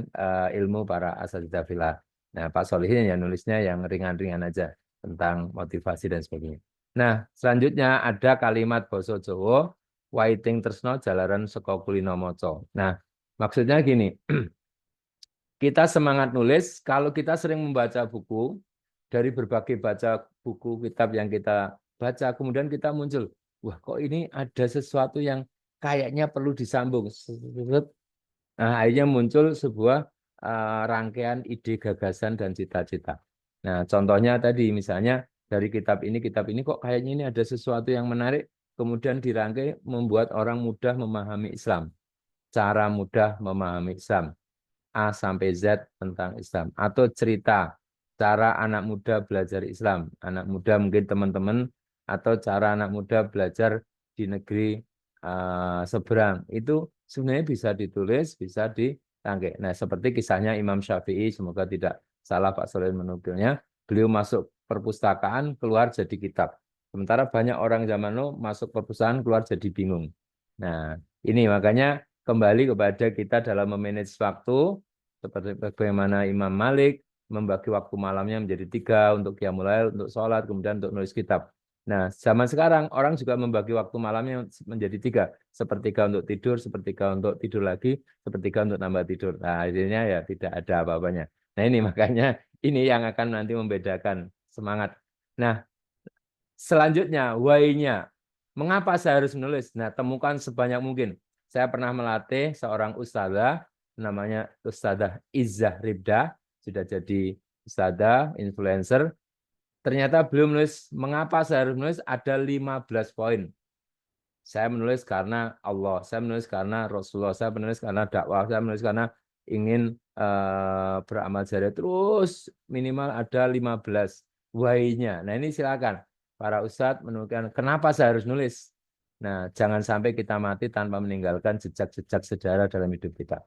ilmu para asatidzah fillah. Nah, Pak Solihin yang nulisnya yang ringan-ringan aja tentang motivasi dan sebagainya. Nah, selanjutnya ada kalimat basa Jawa, waiting tresno jalaran saka kulino maca. Nah, maksudnya gini, kita semangat nulis kalau kita sering membaca buku, dari berbagai baca buku kitab yang kita baca, kemudian kita muncul, wah kok ini ada sesuatu yang kayaknya perlu disambung. Nah, akhirnya muncul sebuah rangkaian ide, gagasan, dan cita-cita. Nah, contohnya tadi misalnya dari kitab ini kok kayaknya ini ada sesuatu yang menarik, kemudian dirangkai membuat orang mudah memahami Islam. Cara mudah memahami Islam. A sampai Z tentang Islam. Atau cerita, cara anak muda belajar Islam. Anak muda mungkin teman-teman, atau cara anak muda belajar di negeri seberang. Itu sebenarnya bisa ditulis, bisa dirangkai. Nah, seperti kisahnya Imam Syafi'i, semoga tidak salah Pak Solihin menukilnya. Beliau masuk perpustakaan, keluar jadi kitab. Sementara banyak orang zaman now masuk perpustakaan, keluar jadi bingung. Nah, ini makanya kembali kepada kita dalam memanage waktu, seperti bagaimana Imam Malik membagi waktu malamnya menjadi 3 untuk qiyamul lail, untuk sholat, kemudian untuk nulis kitab. Nah, zaman sekarang orang juga membagi waktu malamnya menjadi 3, sepertiga untuk tidur, sepertiga untuk tidur lagi, sepertiga untuk tambah tidur. Nah, akhirnya ya tidak ada apa-apanya. Nah, ini makanya ini yang akan nanti membedakan semangat. Nah, selanjutnya, why-nya. Mengapa saya harus menulis? Nah, temukan sebanyak mungkin. Saya pernah melatih seorang ustadzah, namanya Ustadzah Izzah Ribda, sudah jadi ustadzah, influencer. Ternyata belum menulis, mengapa saya harus menulis, ada 15 poin. Saya menulis karena Allah, saya menulis karena Rasulullah, saya menulis karena dakwah, saya menulis karena ingin beramal jariah. Terus minimal ada 15 why-nya. Nah, ini silakan para ustadz menuliskan kenapa saya harus nulis. Nah, jangan sampai kita mati tanpa meninggalkan jejak-jejak sejarah dalam hidup kita.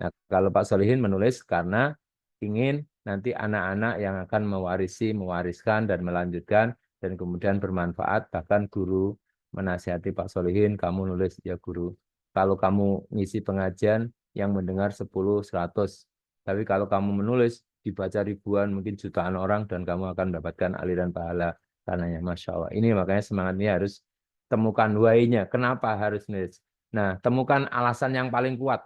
Nah, kalau Pak Solihin menulis karena ingin nanti anak-anak yang akan mewariskan dan melanjutkan dan kemudian bermanfaat, bahkan guru menasihati Pak Solihin, kamu nulis ya guru. Kalau kamu ngisi pengajian yang mendengar 10, 100, tapi kalau kamu menulis dibaca ribuan, mungkin jutaan orang dan kamu akan mendapatkan aliran pahala karenanya. Masya Allah. Ini makanya semangat ini harus temukan why-nya. Kenapa harus nulis? Nah, temukan alasan yang paling kuat.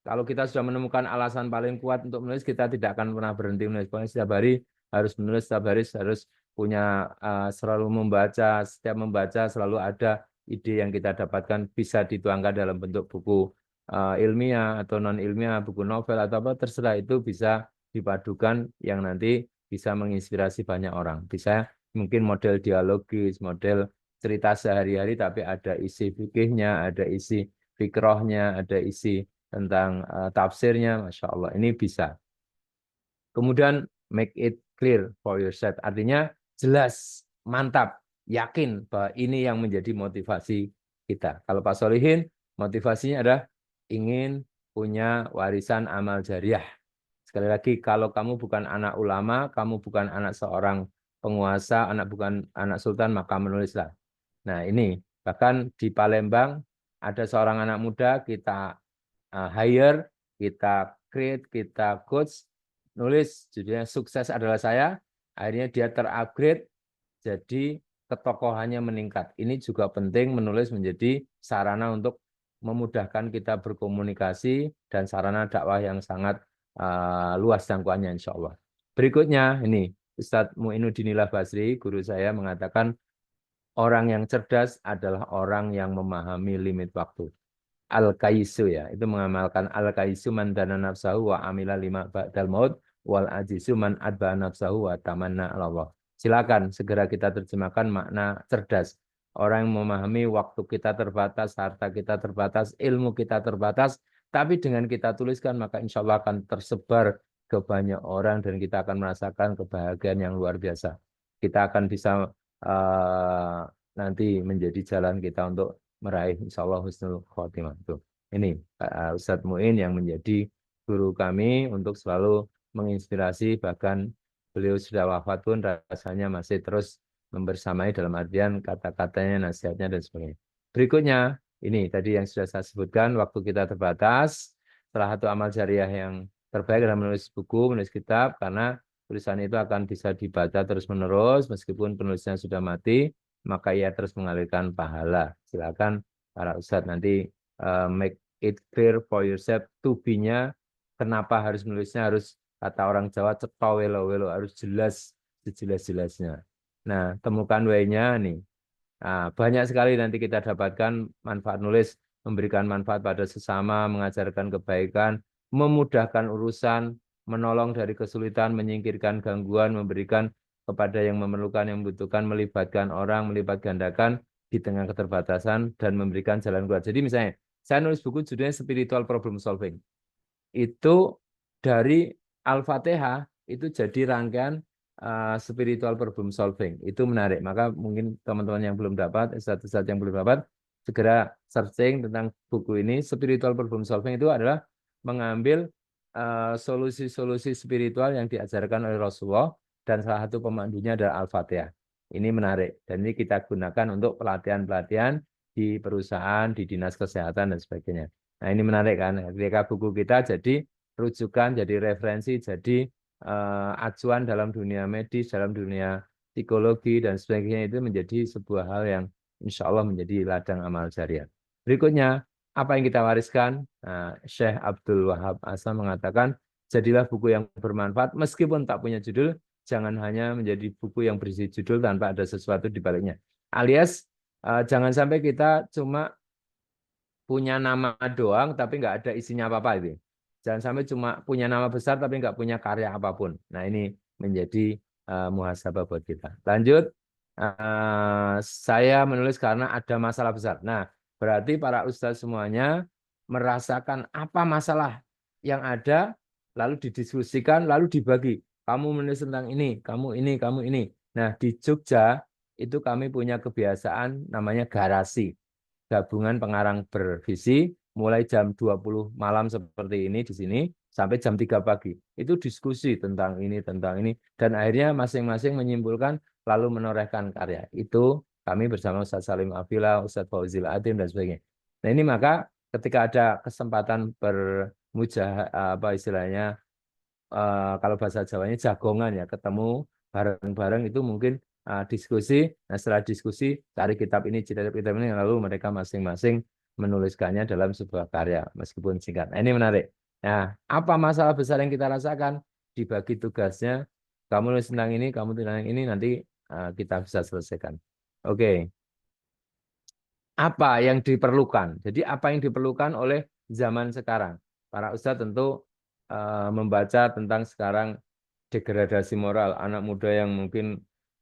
Kalau kita sudah menemukan alasan paling kuat untuk menulis, kita tidak akan pernah berhenti menulis. Pokoknya setiap hari harus menulis, setiap hari harus punya selalu membaca, setiap membaca selalu ada ide yang kita dapatkan bisa dituangkan dalam bentuk buku ilmiah atau non ilmiah, buku novel atau apa terserah, itu bisa dipadukan yang nanti bisa menginspirasi banyak orang. Bisa mungkin model dialogis, model cerita sehari-hari, tapi ada isi fikihnya, ada isi fikrohnya, ada isi tentang tafsirnya, Masya Allah, ini bisa. Kemudian make it clear for yourself, artinya jelas, mantap, yakin bahwa ini yang menjadi motivasi kita. Kalau Pak Solihin, motivasinya adalah ingin punya warisan amal jariah. Sekali lagi, kalau kamu bukan anak ulama, kamu bukan anak seorang penguasa, bukan anak sultan, maka menulislah. Nah ini, bahkan di Palembang ada seorang anak muda, kita hire, kita create, kita coach, nulis judulnya Sukses Adalah Saya. Akhirnya dia terupgrade, jadi ketokohannya meningkat. Ini juga penting, menulis menjadi sarana untuk memudahkan kita berkomunikasi dan sarana dakwah yang sangat luas jangkauannya insya Allah. Berikutnya ini Ustadz Muinuddin Basri, guru saya, mengatakan orang yang cerdas adalah orang yang memahami limit waktu. Al-Kaisu ya, itu mengamalkan Al-Kaisu man dana nafsahu wa amila lima ba'dal maut wal ajizu man adba nafsahu wa tamanna Allah. Silakan segera kita terjemahkan makna cerdas. Orang yang memahami waktu kita terbatas, harta kita terbatas, ilmu kita terbatas, tapi dengan kita tuliskan maka insya Allah akan tersebar ke banyak orang dan kita akan merasakan kebahagiaan yang luar biasa. Kita akan bisa nanti menjadi jalan kita untuk meraih insya Allah husnul khotimah. Tuh. Ini Ustadz Muin yang menjadi guru kami untuk selalu menginspirasi, bahkan beliau sudah wafat pun rasanya masih terus membersamai dalam artian kata-katanya, nasihatnya dan sebagainya. Berikutnya, ini tadi yang sudah saya sebutkan, waktu kita terbatas, salah satu amal jariah yang terbaik adalah menulis buku, menulis kitab, karena tulisan itu akan bisa dibaca terus-menerus, meskipun penulisnya sudah mati, maka ia terus mengalirkan pahala. Silakan para ustadz nanti make it clear for yourself, to be-nya, kenapa harus menulisnya, harus kata orang Jawa, cetawelo-welo, harus jelas, sejelas-jelasnya. Nah, temukan way-nya nih. Nah, banyak sekali nanti kita dapatkan manfaat nulis, memberikan manfaat pada sesama, mengajarkan kebaikan, memudahkan urusan, menolong dari kesulitan, menyingkirkan gangguan, memberikan kepada yang memerlukan, yang membutuhkan, melibatkan orang, melibat gandakan di tengah keterbatasan, dan memberikan jalan keluar. Jadi misalnya, saya nulis buku judulnya Spiritual Problem Solving. Itu dari Al-Fatihah, itu jadi rangkaian spiritual problem solving. Itu menarik. Maka mungkin teman-teman yang belum dapat, ustadz-ustadz yang belum dapat, segera searching tentang buku ini. Spiritual problem solving itu adalah mengambil solusi-solusi spiritual yang diajarkan oleh Rasulullah, dan salah satu pemandunya adalah Al-Fatihah. Ini menarik. Dan ini kita gunakan untuk pelatihan-pelatihan di perusahaan, di dinas kesehatan, dan sebagainya. Nah ini menarik kan. Ketika buku kita jadi rujukan, jadi referensi, jadi acuan dalam dunia medis, dalam dunia psikologi, dan sebagainya, itu menjadi sebuah hal yang insya Allah menjadi ladang amal jariah. Berikutnya, apa yang kita wariskan? Syekh Abdul Wahab Asam mengatakan, jadilah buku yang bermanfaat, meskipun tak punya judul, jangan hanya menjadi buku yang berisi judul tanpa ada sesuatu di baliknya. Alias, jangan sampai kita cuma punya nama doang, tapi nggak ada isinya apa-apa itu. Jangan sampai cuma punya nama besar tapi nggak punya karya apapun. Nah ini menjadi muhasabah buat kita. Lanjut, saya menulis karena ada masalah besar. Nah berarti para ustadz semuanya merasakan apa masalah yang ada, lalu didiskusikan, lalu dibagi. Kamu menulis tentang ini, kamu ini, kamu ini. Nah di Jogja itu kami punya kebiasaan namanya garasi. Gabungan pengarang bervisi, mulai jam 20 malam seperti ini di sini sampai jam 3 pagi. Itu diskusi tentang ini, dan akhirnya masing-masing menyimpulkan lalu menorehkan karya. Itu kami bersama Ustadz Salim Afila, Ustadz Fauzil Adim, dan sebagainya. Nah ini maka ketika ada kesempatan apa istilahnya, kalau bahasa Jawanya jagongan ya, ketemu bareng-bareng, itu mungkin diskusi. Nah setelah diskusi, cari kitab ini, lalu mereka masing-masing menuliskannya dalam sebuah karya meskipun singkat. Nah, ini menarik. Nah, apa masalah besar yang kita rasakan? Dibagi tugasnya, kamu nulis tentang ini, kamu tentang ini, nanti kita bisa selesaikan. Oke. Apa yang diperlukan? Jadi apa yang diperlukan oleh zaman sekarang? Para ustadz tentu membaca tentang sekarang degradasi moral, anak muda yang mungkin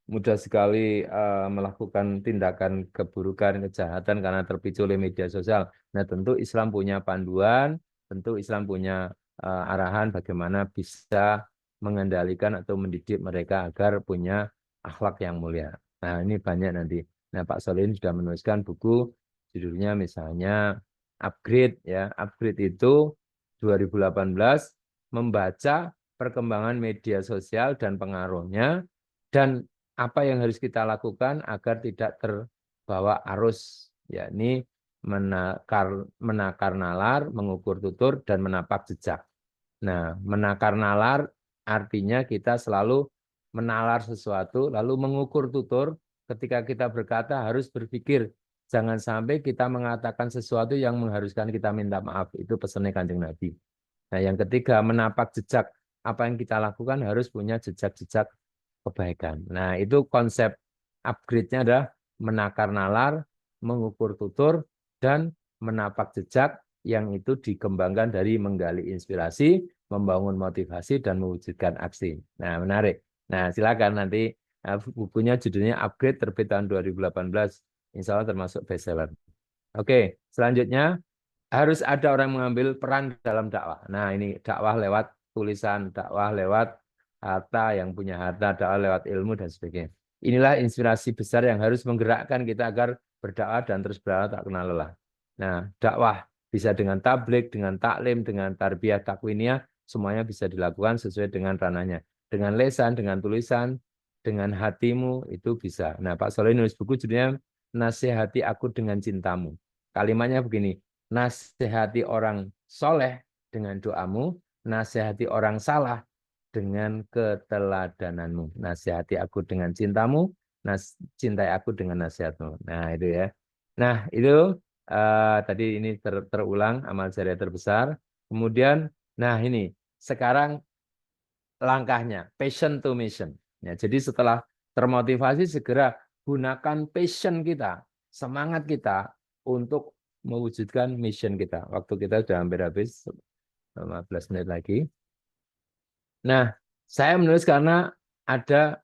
mudah sekali melakukan tindakan keburukan, kejahatan karena terpicu oleh media sosial. Nah, tentu Islam punya panduan, tentu Islam punya arahan bagaimana bisa mengendalikan atau mendidik mereka agar punya akhlak yang mulia. Nah, ini banyak nanti. Nah, Pak Solihin sudah menuliskan buku judulnya misalnya Upgrade ya. Upgrade itu 2018 membaca perkembangan media sosial dan pengaruhnya dan apa yang harus kita lakukan agar tidak terbawa arus, yakni menakar nalar, mengukur tutur, dan menapak jejak. Nah, menakar nalar artinya kita selalu menalar sesuatu, lalu mengukur tutur. Ketika kita berkata harus berpikir, jangan sampai kita mengatakan sesuatu yang mengharuskan kita minta maaf. Itu pesannya Kanjeng Nabi. Nah, yang ketiga, menapak jejak. Apa yang kita lakukan harus punya jejak-jejak kebaikan. Nah, itu konsep upgrade-nya adalah menakar nalar, mengukur tutur, dan menapak jejak yang itu dikembangkan dari menggali inspirasi, membangun motivasi, dan mewujudkan aksi. Nah, menarik. Nah, silakan nanti bukunya judulnya Upgrade, terbit tahun 2018. Insya Allah termasuk bestseller. Oke, selanjutnya harus ada orang mengambil peran dalam dakwah. Nah, ini dakwah lewat tulisan, dakwah lewat harta, yang punya harta, dakwah lewat ilmu, dan sebagainya. Inilah inspirasi besar yang harus menggerakkan kita agar berdakwah dan terus berdakwah tak kenal lelah. Nah, dakwah bisa dengan tabligh, dengan taklim, dengan tarbiyah takwiniyah, semuanya bisa dilakukan sesuai dengan ranahnya. Dengan lesan, dengan tulisan, dengan hatimu, itu bisa. Nah, Pak Soleh nulis buku judulnya Nasihati Aku Dengan Cintamu. Kalimatnya begini, nasihati orang soleh dengan doamu, nasihati orang salah dengan keteladananmu. Nasihati aku dengan cintamu, cintai aku dengan nasihatmu. Nah, itu ya. Nah, itu tadi ini terulang amal jariah terbesar. Kemudian, nah ini sekarang langkahnya passion to mission. Ya, jadi setelah termotivasi segera gunakan passion kita, semangat kita untuk mewujudkan mission kita. Waktu kita sudah hampir habis, 15 menit lagi. Nah, saya menulis karena ada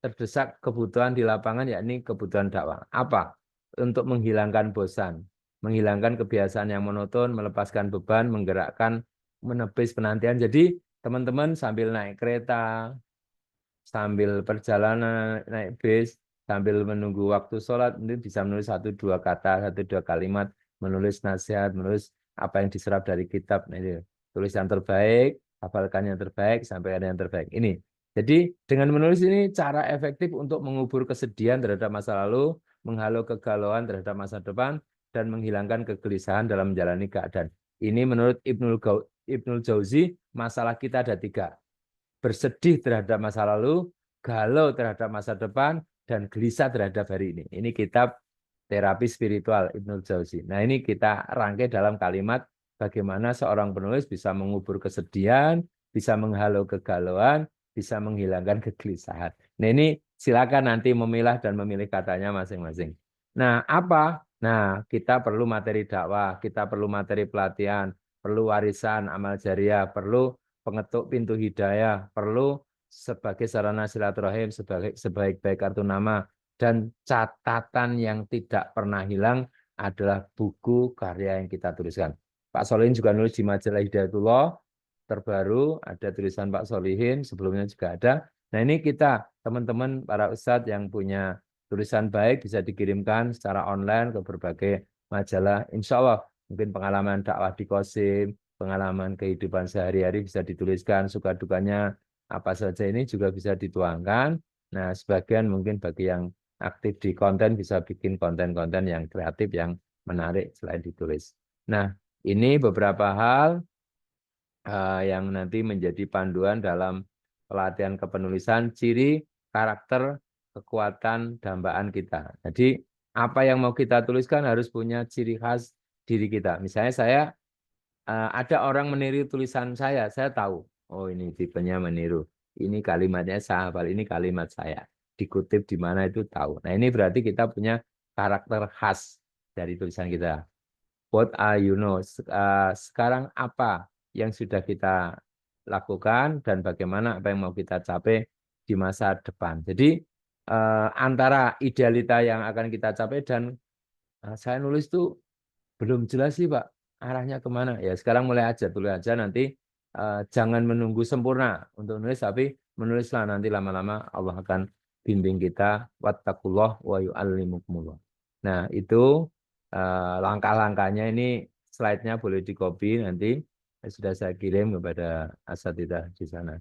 terdesak kebutuhan di lapangan, yakni kebutuhan dakwah. Apa? Untuk menghilangkan bosan, menghilangkan kebiasaan yang monoton, melepaskan beban, menggerakkan, menepis penantian. Jadi, teman-teman sambil naik kereta, sambil perjalanan, naik bis, sambil menunggu waktu sholat, mungkin bisa menulis 1-2 kata, 1-2 kalimat, menulis nasihat, menulis apa yang diserap dari kitab. Nah, ini tulis yang terbaik, hafalkan yang terbaik, sampaikan yang terbaik. Ini. Jadi dengan menulis ini cara efektif untuk mengubur kesedihan terhadap masa lalu, menghalau kegalauan terhadap masa depan, dan menghilangkan kegelisahan dalam menjalani keadaan. Ini menurut Ibnul Jauzi, masalah kita ada 3. Bersedih terhadap masa lalu, galau terhadap masa depan, dan gelisah terhadap hari ini. Ini kitab terapi spiritual Ibnul Jauzi. Nah, ini kita rangkai dalam kalimat bagaimana seorang penulis bisa mengubur kesedihan, bisa menghalau kegalauan, bisa menghilangkan kegelisahan. Nah, ini silakan nanti memilah dan memilih katanya masing-masing. Nah, apa? Nah, kita perlu materi dakwah, kita perlu materi pelatihan, perlu warisan, amal jariah, perlu pengetuk pintu hidayah, perlu sebagai sarana silaturahim, sebaik-baik kartu nama, dan catatan yang tidak pernah hilang adalah buku karya yang kita tuliskan. Pak Solihin juga nulis di majalah Hidayatullah, terbaru ada tulisan Pak Solihin, sebelumnya juga ada. Nah, ini kita, teman-teman, para ustadz yang punya tulisan baik bisa dikirimkan secara online ke berbagai majalah. Insya Allah, mungkin pengalaman dakwah di Qasim, pengalaman kehidupan sehari-hari bisa dituliskan, suka dukanya apa saja ini juga bisa dituangkan. Nah, sebagian mungkin bagi yang aktif di konten bisa bikin konten-konten yang kreatif, yang menarik selain ditulis. Nah, ini beberapa hal yang nanti menjadi panduan dalam pelatihan kepenulisan, ciri, karakter, kekuatan, dambaan kita. Jadi, apa yang mau kita tuliskan harus punya ciri khas diri kita. Misalnya saya ada orang meniru tulisan saya tahu, oh ini tipenya meniru, ini kalimatnya saya hafal, ini kalimat saya, dikutip di mana itu tahu. Nah, ini berarti kita punya karakter khas dari tulisan kita. What are you know? Sekarang apa yang sudah kita lakukan dan bagaimana apa yang mau kita capai di masa depan. Jadi antara idealita yang akan kita capai dan saya nulis tuh belum jelas sih Pak arahnya kemana. Ya sekarang mulai aja, tulis aja nanti jangan menunggu sempurna untuk nulis, tapi menulislah nanti lama-lama Allah akan bimbing kita. Wattaqullah wa yu'allimukumullah. Nah itu langkah-langkahnya ini slide-nya boleh di-copy nanti sudah saya kirim kepada asatidzah di sana.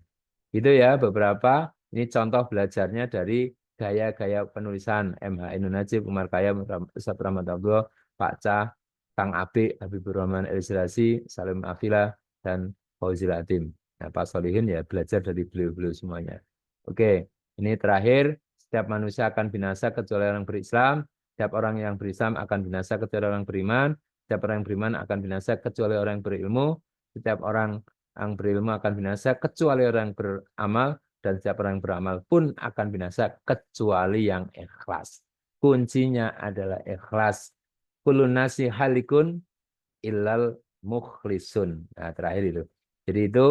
Itu ya beberapa, ini contoh belajarnya dari gaya-gaya penulisan MH Najib, Umar Khayyam, Ustaz Rahmat Abdullah, Pak Cah, Kang Abik, Habibur Rahman El-Sirasi, Salim Afila, dan Fauzil Atim. Nah, Pak Solihin ya belajar dari beliau-beliau semuanya. Oke, ini terakhir, setiap manusia akan binasa kecuali orang berislam, setiap orang yang berislam akan binasa kecuali orang beriman, setiap orang yang beriman akan binasa kecuali orang yang berilmu, setiap orang yang berilmu akan binasa kecuali orang yang beramal, dan setiap orang yang beramal pun akan binasa kecuali yang ikhlas. Kuncinya adalah ikhlas. Kullun nasi halikun illal mukhlisun. Nah, terakhir itu. Jadi itu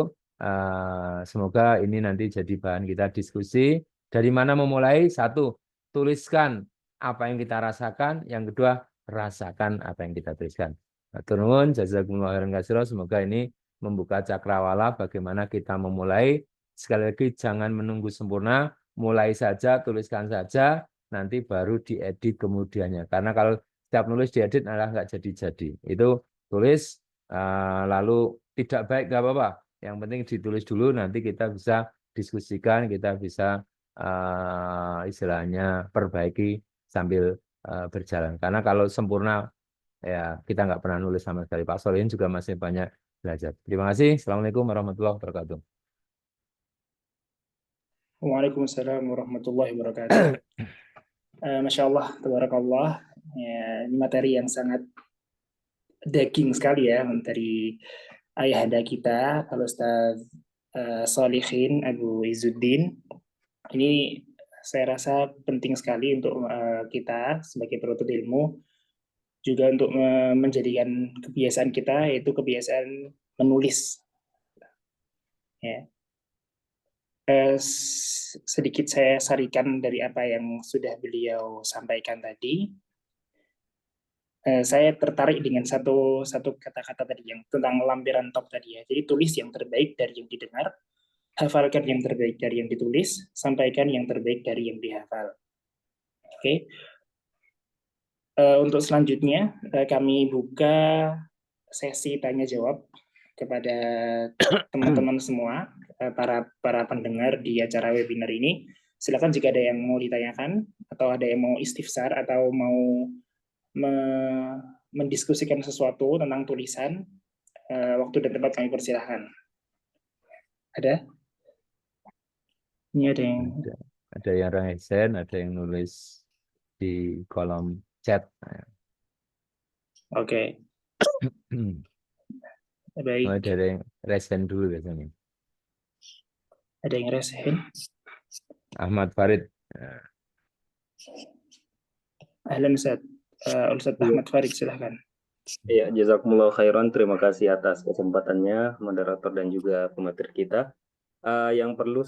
semoga ini nanti jadi bahan kita diskusi. Dari mana memulai? Satu, tuliskan apa yang kita rasakan. Yang kedua, rasakan apa yang kita tuliskan. Turun, jazakumullah khairan katsiran. Semoga ini membuka cakrawala bagaimana kita memulai. Sekali lagi jangan menunggu sempurna, mulai saja, tuliskan saja, nanti baru diedit kemudiannya. Karena kalau setiap nulis diedit malah nggak jadi-jadi. Itu tulis lalu tidak baik nggak apa-apa. Yang penting ditulis dulu, nanti kita bisa diskusikan, kita bisa istilahnya perbaiki sambil berjalan. Karena kalau sempurna ya kita nggak pernah nulis sama sekali. Pak Solihin juga masih banyak belajar. Terima kasih. Assalamualaikum warahmatullahi wabarakatuh. Waalaikumsalam warahmatullahi wabarakatuh. Masya Allah, tabarakallah. Ya, ini materi yang sangat daging sekali ya dari ayahanda kita, Al-Ustaz Solihin Abu Izzuddin. Ini saya rasa penting sekali untuk kita sebagai penuntut ilmu, juga untuk menjadikan kebiasaan kita, yaitu kebiasaan menulis. Ya. Sedikit saya sarikan dari apa yang sudah beliau sampaikan tadi. Saya tertarik dengan satu kata-kata tadi yang tentang lampiran top tadi ya. Jadi tulis yang terbaik dari yang didengar, hafalkan yang terbaik dari yang ditulis, sampaikan yang terbaik dari yang dihafal. Oke. Untuk selanjutnya kami buka sesi tanya jawab kepada teman-teman semua, para pendengar di acara webinar ini. Silakan jika ada yang mau ditanyakan atau ada yang mau istifsar atau mau mendiskusikan sesuatu tentang tulisan, waktu dan tempat kami persilahkan. Ada? Ini ada yang raisen, ada yang nulis di kolom chat. Oke. Baik. Ada yang resen dulu biasanya. Ada yang resen? Ahmad Farid. Ahlan Ustaz. Ustaz Ahmad Farid, silahkan. Ya, jazakumullah khairan. Terima kasih atas kesempatannya, moderator dan juga pemateri kita. Yang perlu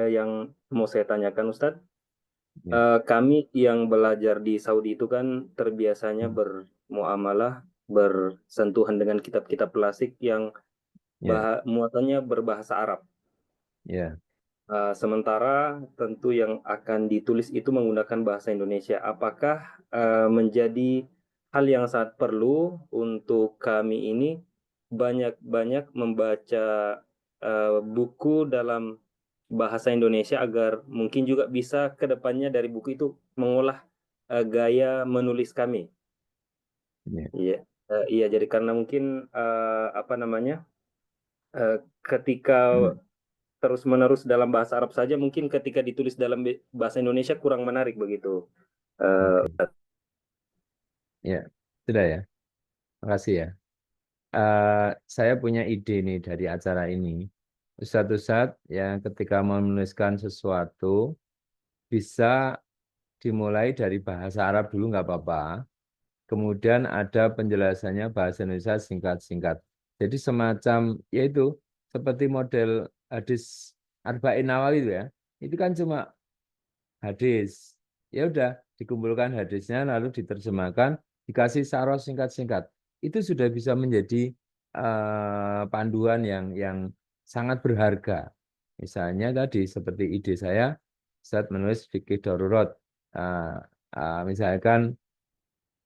yang mau saya tanyakan, Ustadz, kami yang belajar di Saudi itu kan terbiasanya bermuamalah, bersentuhan dengan kitab-kitab klasik yang muatannya berbahasa Arab. Sementara tentu yang akan ditulis itu menggunakan bahasa Indonesia. Apakah menjadi hal yang sangat perlu untuk kami ini banyak-banyak membaca buku dalam bahasa Indonesia agar mungkin juga bisa ke depannya dari buku itu mengolah gaya menulis kami. Iya, jadi karena mungkin ketika terus-menerus dalam bahasa Arab saja, mungkin ketika ditulis dalam bahasa Indonesia kurang menarik begitu. Ya, sudah ya. Makasih ya. Saya punya ide nih dari acara ini. Ustadz-ustadz yang ketika menuliskan sesuatu bisa dimulai dari bahasa Arab dulu nggak apa-apa. Kemudian ada penjelasannya bahasa Indonesia singkat-singkat. Jadi semacam yaitu seperti model hadis Arba'in Nawawi itu ya. Itu kan cuma hadis. Ya udah, dikumpulkan hadisnya lalu diterjemahkan, dikasih sarah singkat-singkat. Itu sudah bisa menjadi panduan yang sangat berharga. Misalnya tadi seperti ide saya, saat menulis fikih darurat. Misalkan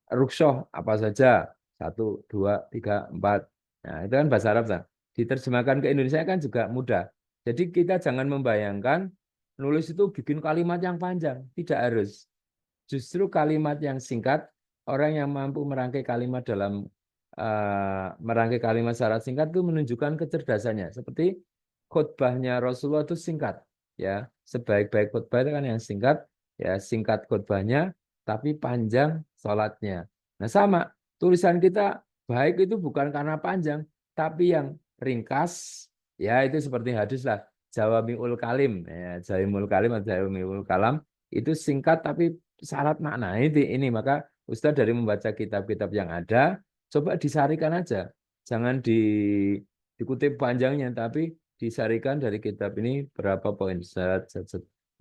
ruksyah apa saja, 1, 2, 3, 4. Nah, itu kan bahasa Arab, San. Diterjemahkan ke Indonesia kan juga mudah. Jadi kita jangan membayangkan nulis itu bikin kalimat yang panjang. Tidak harus. Justru kalimat yang singkat, orang yang mampu merangkai kalimat merangkai kalimat secara singkat itu menunjukkan kecerdasannya. Seperti khutbahnya Rasulullah itu singkat. Ya, sebaik-baik khutbah itu kan yang singkat. Ya, singkat khutbahnya, tapi panjang sholatnya. Nah, sama. Tulisan kita baik itu bukan karena panjang, tapi yang ringkas. Ya, itu seperti hadis lah. Jawami'ul kalim. Ya, Jawami'ul kalim atau Jawami'ul kalam. Itu singkat tapi syarat makna. Ini maka Ustadz dari membaca kitab-kitab yang ada, coba disarikan aja. Jangan dikutip panjangnya, tapi disarikan dari kitab ini berapa poin.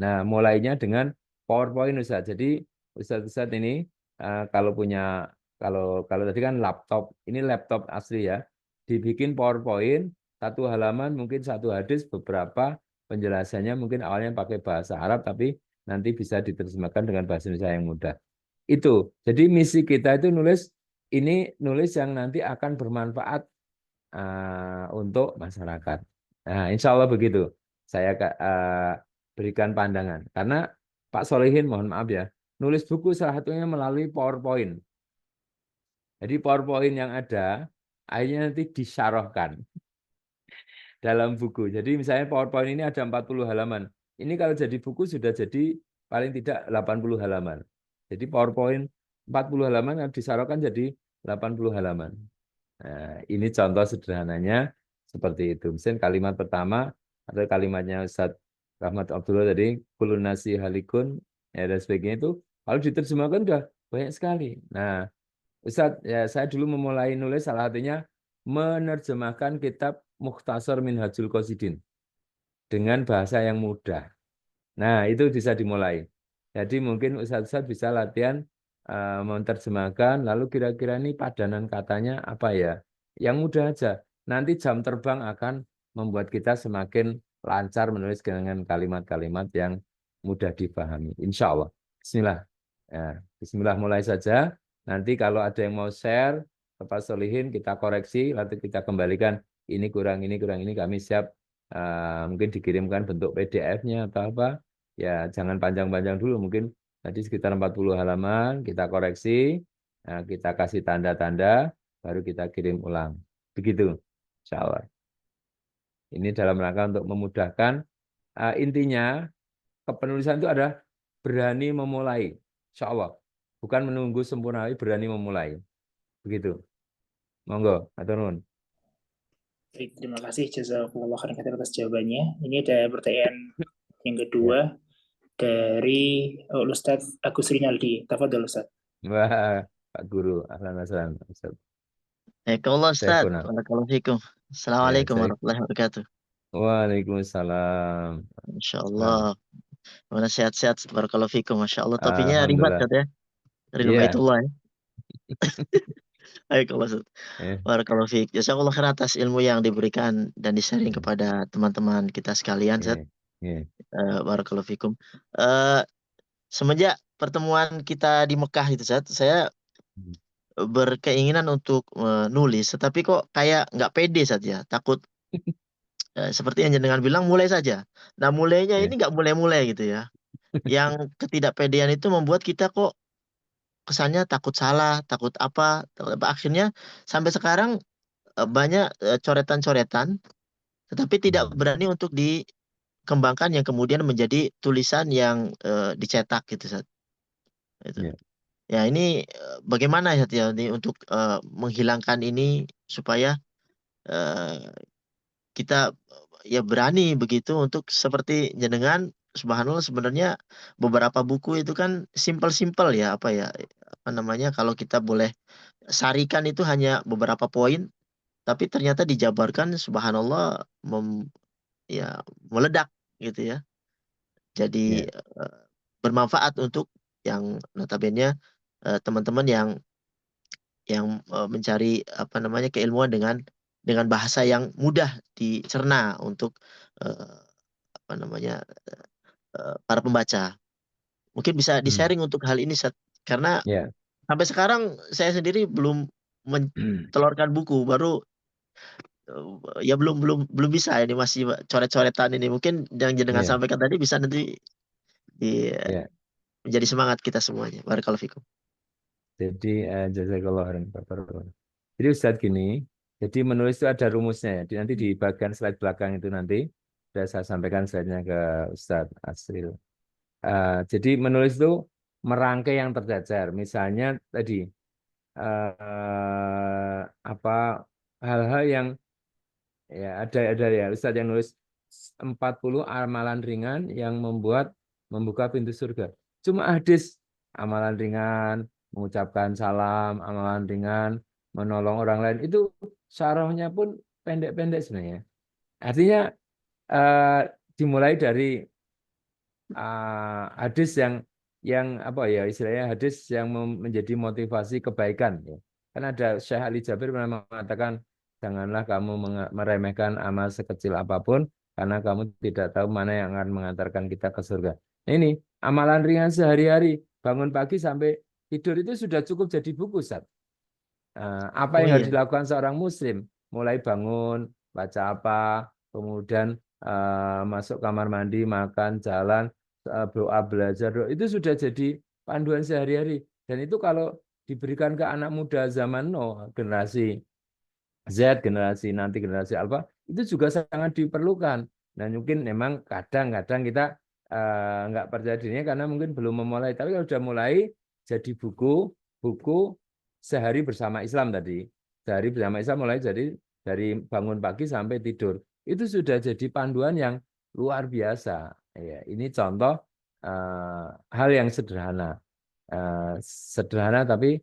Nah, mulainya dengan PowerPoint Ustadz. Jadi Ustadz ini kalau punya kalau tadi kan laptop, ini laptop asli ya. Dibikin PowerPoint, 1 halaman mungkin 1 hadis, beberapa penjelasannya mungkin awalnya pakai bahasa Arab tapi nanti bisa diterjemahkan dengan bahasa Indonesia yang mudah. Itu. Jadi misi kita itu nulis yang nanti akan bermanfaat untuk masyarakat. Nah, insya Allah begitu. Saya berikan pandangan. Karena Pak Solehin, mohon maaf ya, nulis buku salah satunya melalui PowerPoint. Jadi PowerPoint yang ada, akhirnya nanti disyarahkan dalam buku. Jadi misalnya PowerPoint ini ada 40 halaman. Ini kalau jadi buku sudah jadi paling tidak 80 halaman. Jadi PowerPoint 40 halaman disyarahkan jadi 80 halaman. Nah, ini contoh sederhananya seperti itu. Misalnya kalimat pertama atau kalimatnya Ustadz Rahmat Abdullah tadi, kulun nasi halikun, ya, dan sebagainya itu, kalau diterjemahkan sudah banyak sekali. Nah, Ustadz, ya saya dulu memulai nulis salah satunya menerjemahkan kitab Mukhtasar Minhajul Qasidin dengan bahasa yang mudah. Nah, itu bisa dimulai. Jadi mungkin Ustadz bisa latihan menerjemahkan, lalu kira-kira ini padanan katanya apa ya? Yang mudah aja. Nanti jam terbang akan membuat kita semakin lancar menulis dengan kalimat-kalimat yang mudah dipahami. Insya Allah. Bismillah. Ya, Bismillah mulai saja. Nanti kalau ada yang mau share ke Pak Solihin, kita koreksi, lalu kita kembalikan ini kurang ini kami siap mungkin dikirimkan bentuk PDF-nya atau apa. Ya, jangan panjang-panjang dulu, mungkin tadi sekitar 40 halaman, kita koreksi, kita kasih tanda-tanda, baru kita kirim ulang. Begitu, insya Allah. Ini dalam rangka untuk memudahkan, intinya kepenulisan itu ada berani memulai, insya Allah. Bukan menunggu sempurna, berani memulai. Begitu. Monggo, atur nuwun. Baik, terima kasih jazakumullah khairan atas jawabannya. Ini ada pertanyaan yang kedua dari Ustadz Agus Rinaldi. Tafadhol Ustadz. Wah, Pak Guru, ahlan wasahlan. Waalaikumsalam Ustaz. Syekhuna. Barakallahu fikum. Assalamualaikum warahmatullahi wabarakatuh. Waalaikumsalam. Insyaallah. Mana sehat-sehat. Barakallahu fikum. Masya Allah. Topinya ribat Alhamdulillah. katanya. Ridho Iya. Baitullah ya. Waalaikumsalam Ustaz. Barakallahu fik. Jazakallah khair atas ilmu yang diberikan dan di-sharing kepada teman-teman kita sekalian, Ustaz. Barakallahu fikum. Semenjak pertemuan kita di Mekah itu, Ustaz, saya berkeinginan untuk nulis, tetapi kok kayak nggak pede saja, takut seperti yang jenengan bilang mulai saja. Nah mulainya ini nggak mulai-mulai gitu ya. Yang ketidakpedean itu membuat kita kok kesannya takut salah, takut apa. Akhirnya sampai sekarang banyak coretan-coretan, tetapi tidak berani untuk dikembangkan yang kemudian menjadi tulisan yang dicetak gitu, Ustaz. Itu. Ya ini bagaimana ya ini untuk menghilangkan ini supaya kita ya berani begitu untuk seperti jenengan, subhanallah, sebenarnya beberapa buku itu kan simpel-simpel ya, apa namanya, kalau kita boleh sarikan itu hanya beberapa poin, tapi ternyata dijabarkan subhanallah meledak gitu ya. Jadi bermanfaat untuk yang notabene teman-teman yang mencari apa namanya keilmuan dengan bahasa yang mudah dicerna untuk apa namanya para pembaca. Mungkin bisa di-sharing untuk hal ini, Ustaz. Karena Ya. sampai sekarang saya sendiri belum mentelurkan buku, baru ya belum bisa ini, masih coret-coretan ini. Mungkin yang jenengan Ya. sampaikan tadi bisa nanti Ya. menjadi semangat kita semuanya. Barakallahu fikum. Jadi jazakallah khairan. Jadi Ustadz gini, jadi menulis itu ada rumusnya ya. Nanti di bagian slide belakang itu nanti sudah saya sampaikan slide-nya ke Ustadz Asril. Jadi menulis itu merangkai yang tercecer. Misalnya tadi apa hal-hal yang ya ada ya Ustadz yang nulis 40 amalan ringan yang membuka pintu surga. Cuma hadis amalan ringan, mengucapkan salam, amalan ringan, menolong orang lain itu syarahnya pun pendek-pendek sebenarnya. Artinya dimulai dari hadis yang apa ya istilahnya hadis yang menjadi motivasi kebaikan ya. Kan ada Syekh Ali Jabir pernah mengatakan janganlah kamu meremehkan amal sekecil apapun karena kamu tidak tahu mana yang akan mengantarkan kita ke surga. Nah, ini amalan ringan sehari-hari bangun pagi sampai tidur itu sudah cukup jadi buku, Ustaz. Apa yang harus dilakukan seorang muslim? Mulai bangun, baca apa, kemudian masuk kamar mandi, makan, jalan, doa, belajar, doa. Itu sudah jadi panduan sehari-hari. Dan itu kalau diberikan ke anak muda zaman now, generasi Z, generasi nanti generasi Alpha, itu juga sangat diperlukan. Dan mungkin memang kadang-kadang kita nggak percaya dirinya karena mungkin belum memulai. Tapi kalau sudah mulai, jadi buku sehari bersama Islam tadi. Sehari bersama Islam mulai jadi dari bangun pagi sampai tidur. Itu sudah jadi panduan yang luar biasa. Ya, ini contoh hal yang sederhana. Sederhana tapi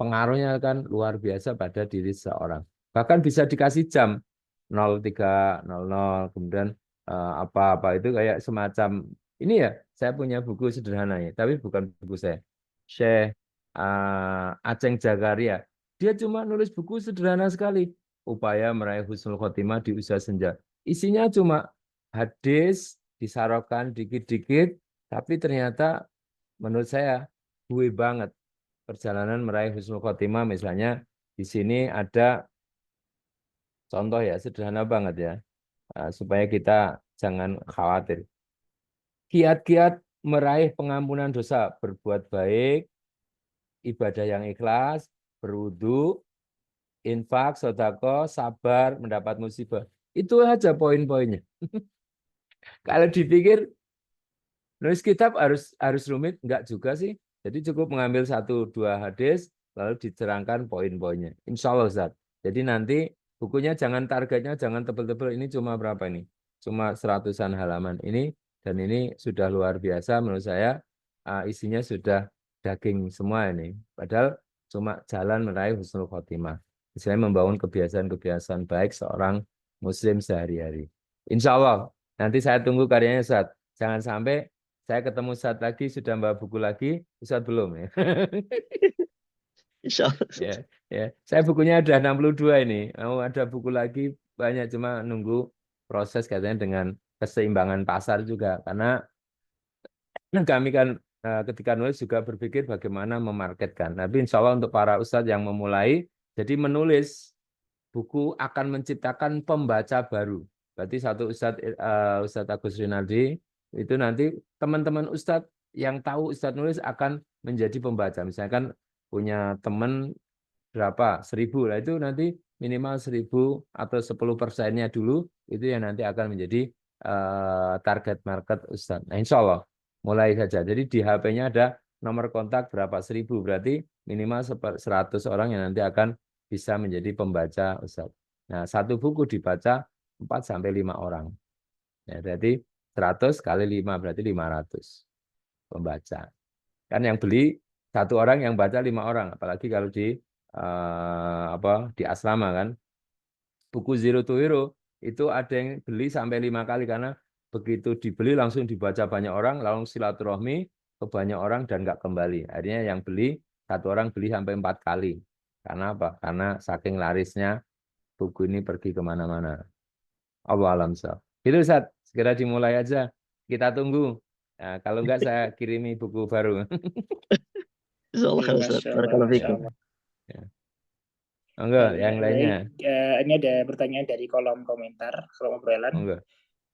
pengaruhnya kan luar biasa pada diri seorang. Bahkan bisa dikasih jam 03.00 kemudian apa-apa itu kayak semacam ini ya saya punya buku sederhana ya tapi bukan buku saya Syekh Aceng Jakaria dia cuma nulis buku sederhana sekali upaya meraih husnul khotimah di usia senja isinya cuma hadis disarokan dikit-dikit tapi ternyata menurut saya gue banget perjalanan meraih husnul khotimah misalnya di sini ada contoh ya, sederhana banget ya, supaya kita jangan khawatir. Kiat-kiat meraih pengampunan dosa, berbuat baik, ibadah yang ikhlas, berwudu, infak, sedekah, sabar, mendapat musibah. Itu aja poin-poinnya. Kalau dipikir, nulis kitab harus rumit, enggak juga sih. Jadi cukup mengambil 1-2 hadis, lalu diterangkan poin-poinnya. Insya Allah, Ustaz. Jadi nanti bukunya targetnya jangan tebel-tebel. Ini cuma berapa ini? Cuma 100-an halaman ini dan ini sudah luar biasa menurut saya. Isinya sudah daging semua ini. Padahal cuma jalan meraih husnul khotimah. Misalnya membangun kebiasaan-kebiasaan baik seorang muslim sehari-hari. Insya Allah nanti saya tunggu karyanya Ustaz. Jangan sampai saya ketemu Ustaz lagi sudah bawa buku lagi, Ustaz belum ya. Insya Allah. Ya. Saya bukunya ada 62 ini. Mau ada buku lagi banyak cuma nunggu proses katanya dengan keseimbangan pasar juga karena kami kan ketika nulis juga berpikir bagaimana memarketkan. Tapi insya Allah untuk para ustadz yang memulai, jadi menulis buku akan menciptakan pembaca baru. Berarti satu Ustadz Agus Rinaldi itu nanti teman-teman ustadz yang tahu ustadz nulis akan menjadi pembaca. Misalkan punya teman berapa 1000 lah itu nanti minimal 1000 atau 10%-nya dulu itu yang nanti akan menjadi target market Ustadz. Nah, insya Allah mulai saja. Jadi di HP-nya ada nomor kontak berapa 1000 berarti minimal 100 orang yang nanti akan bisa menjadi pembaca Ustadz. Nah, satu buku dibaca 4-5 orang. Ya, berarti 100 kali 5 berarti 500 pembaca. Kan yang beli satu orang yang baca 5 orang, apalagi kalau di asrama kan. Buku Zero to Hero itu ada yang beli sampai 5 kali karena begitu dibeli langsung dibaca banyak orang, langsung silaturahmi, ke banyak orang dan nggak kembali. Akhirnya yang beli, satu orang beli sampai 4 kali. Karena apa? Karena saking larisnya buku ini pergi kemana-mana. Allah alam sah. Itu Ustaz, segera dimulai aja. Kita tunggu. Nah, kalau enggak saya kirimi buku baru. Insyaallah khair, Ustaz. Masya Allah, Barakallahu Masya fikum. Allah. Ya. Enggak, yang Baik, lainnya. ini ada pertanyaan dari kolom komentar, kolom obrolan. Enggak.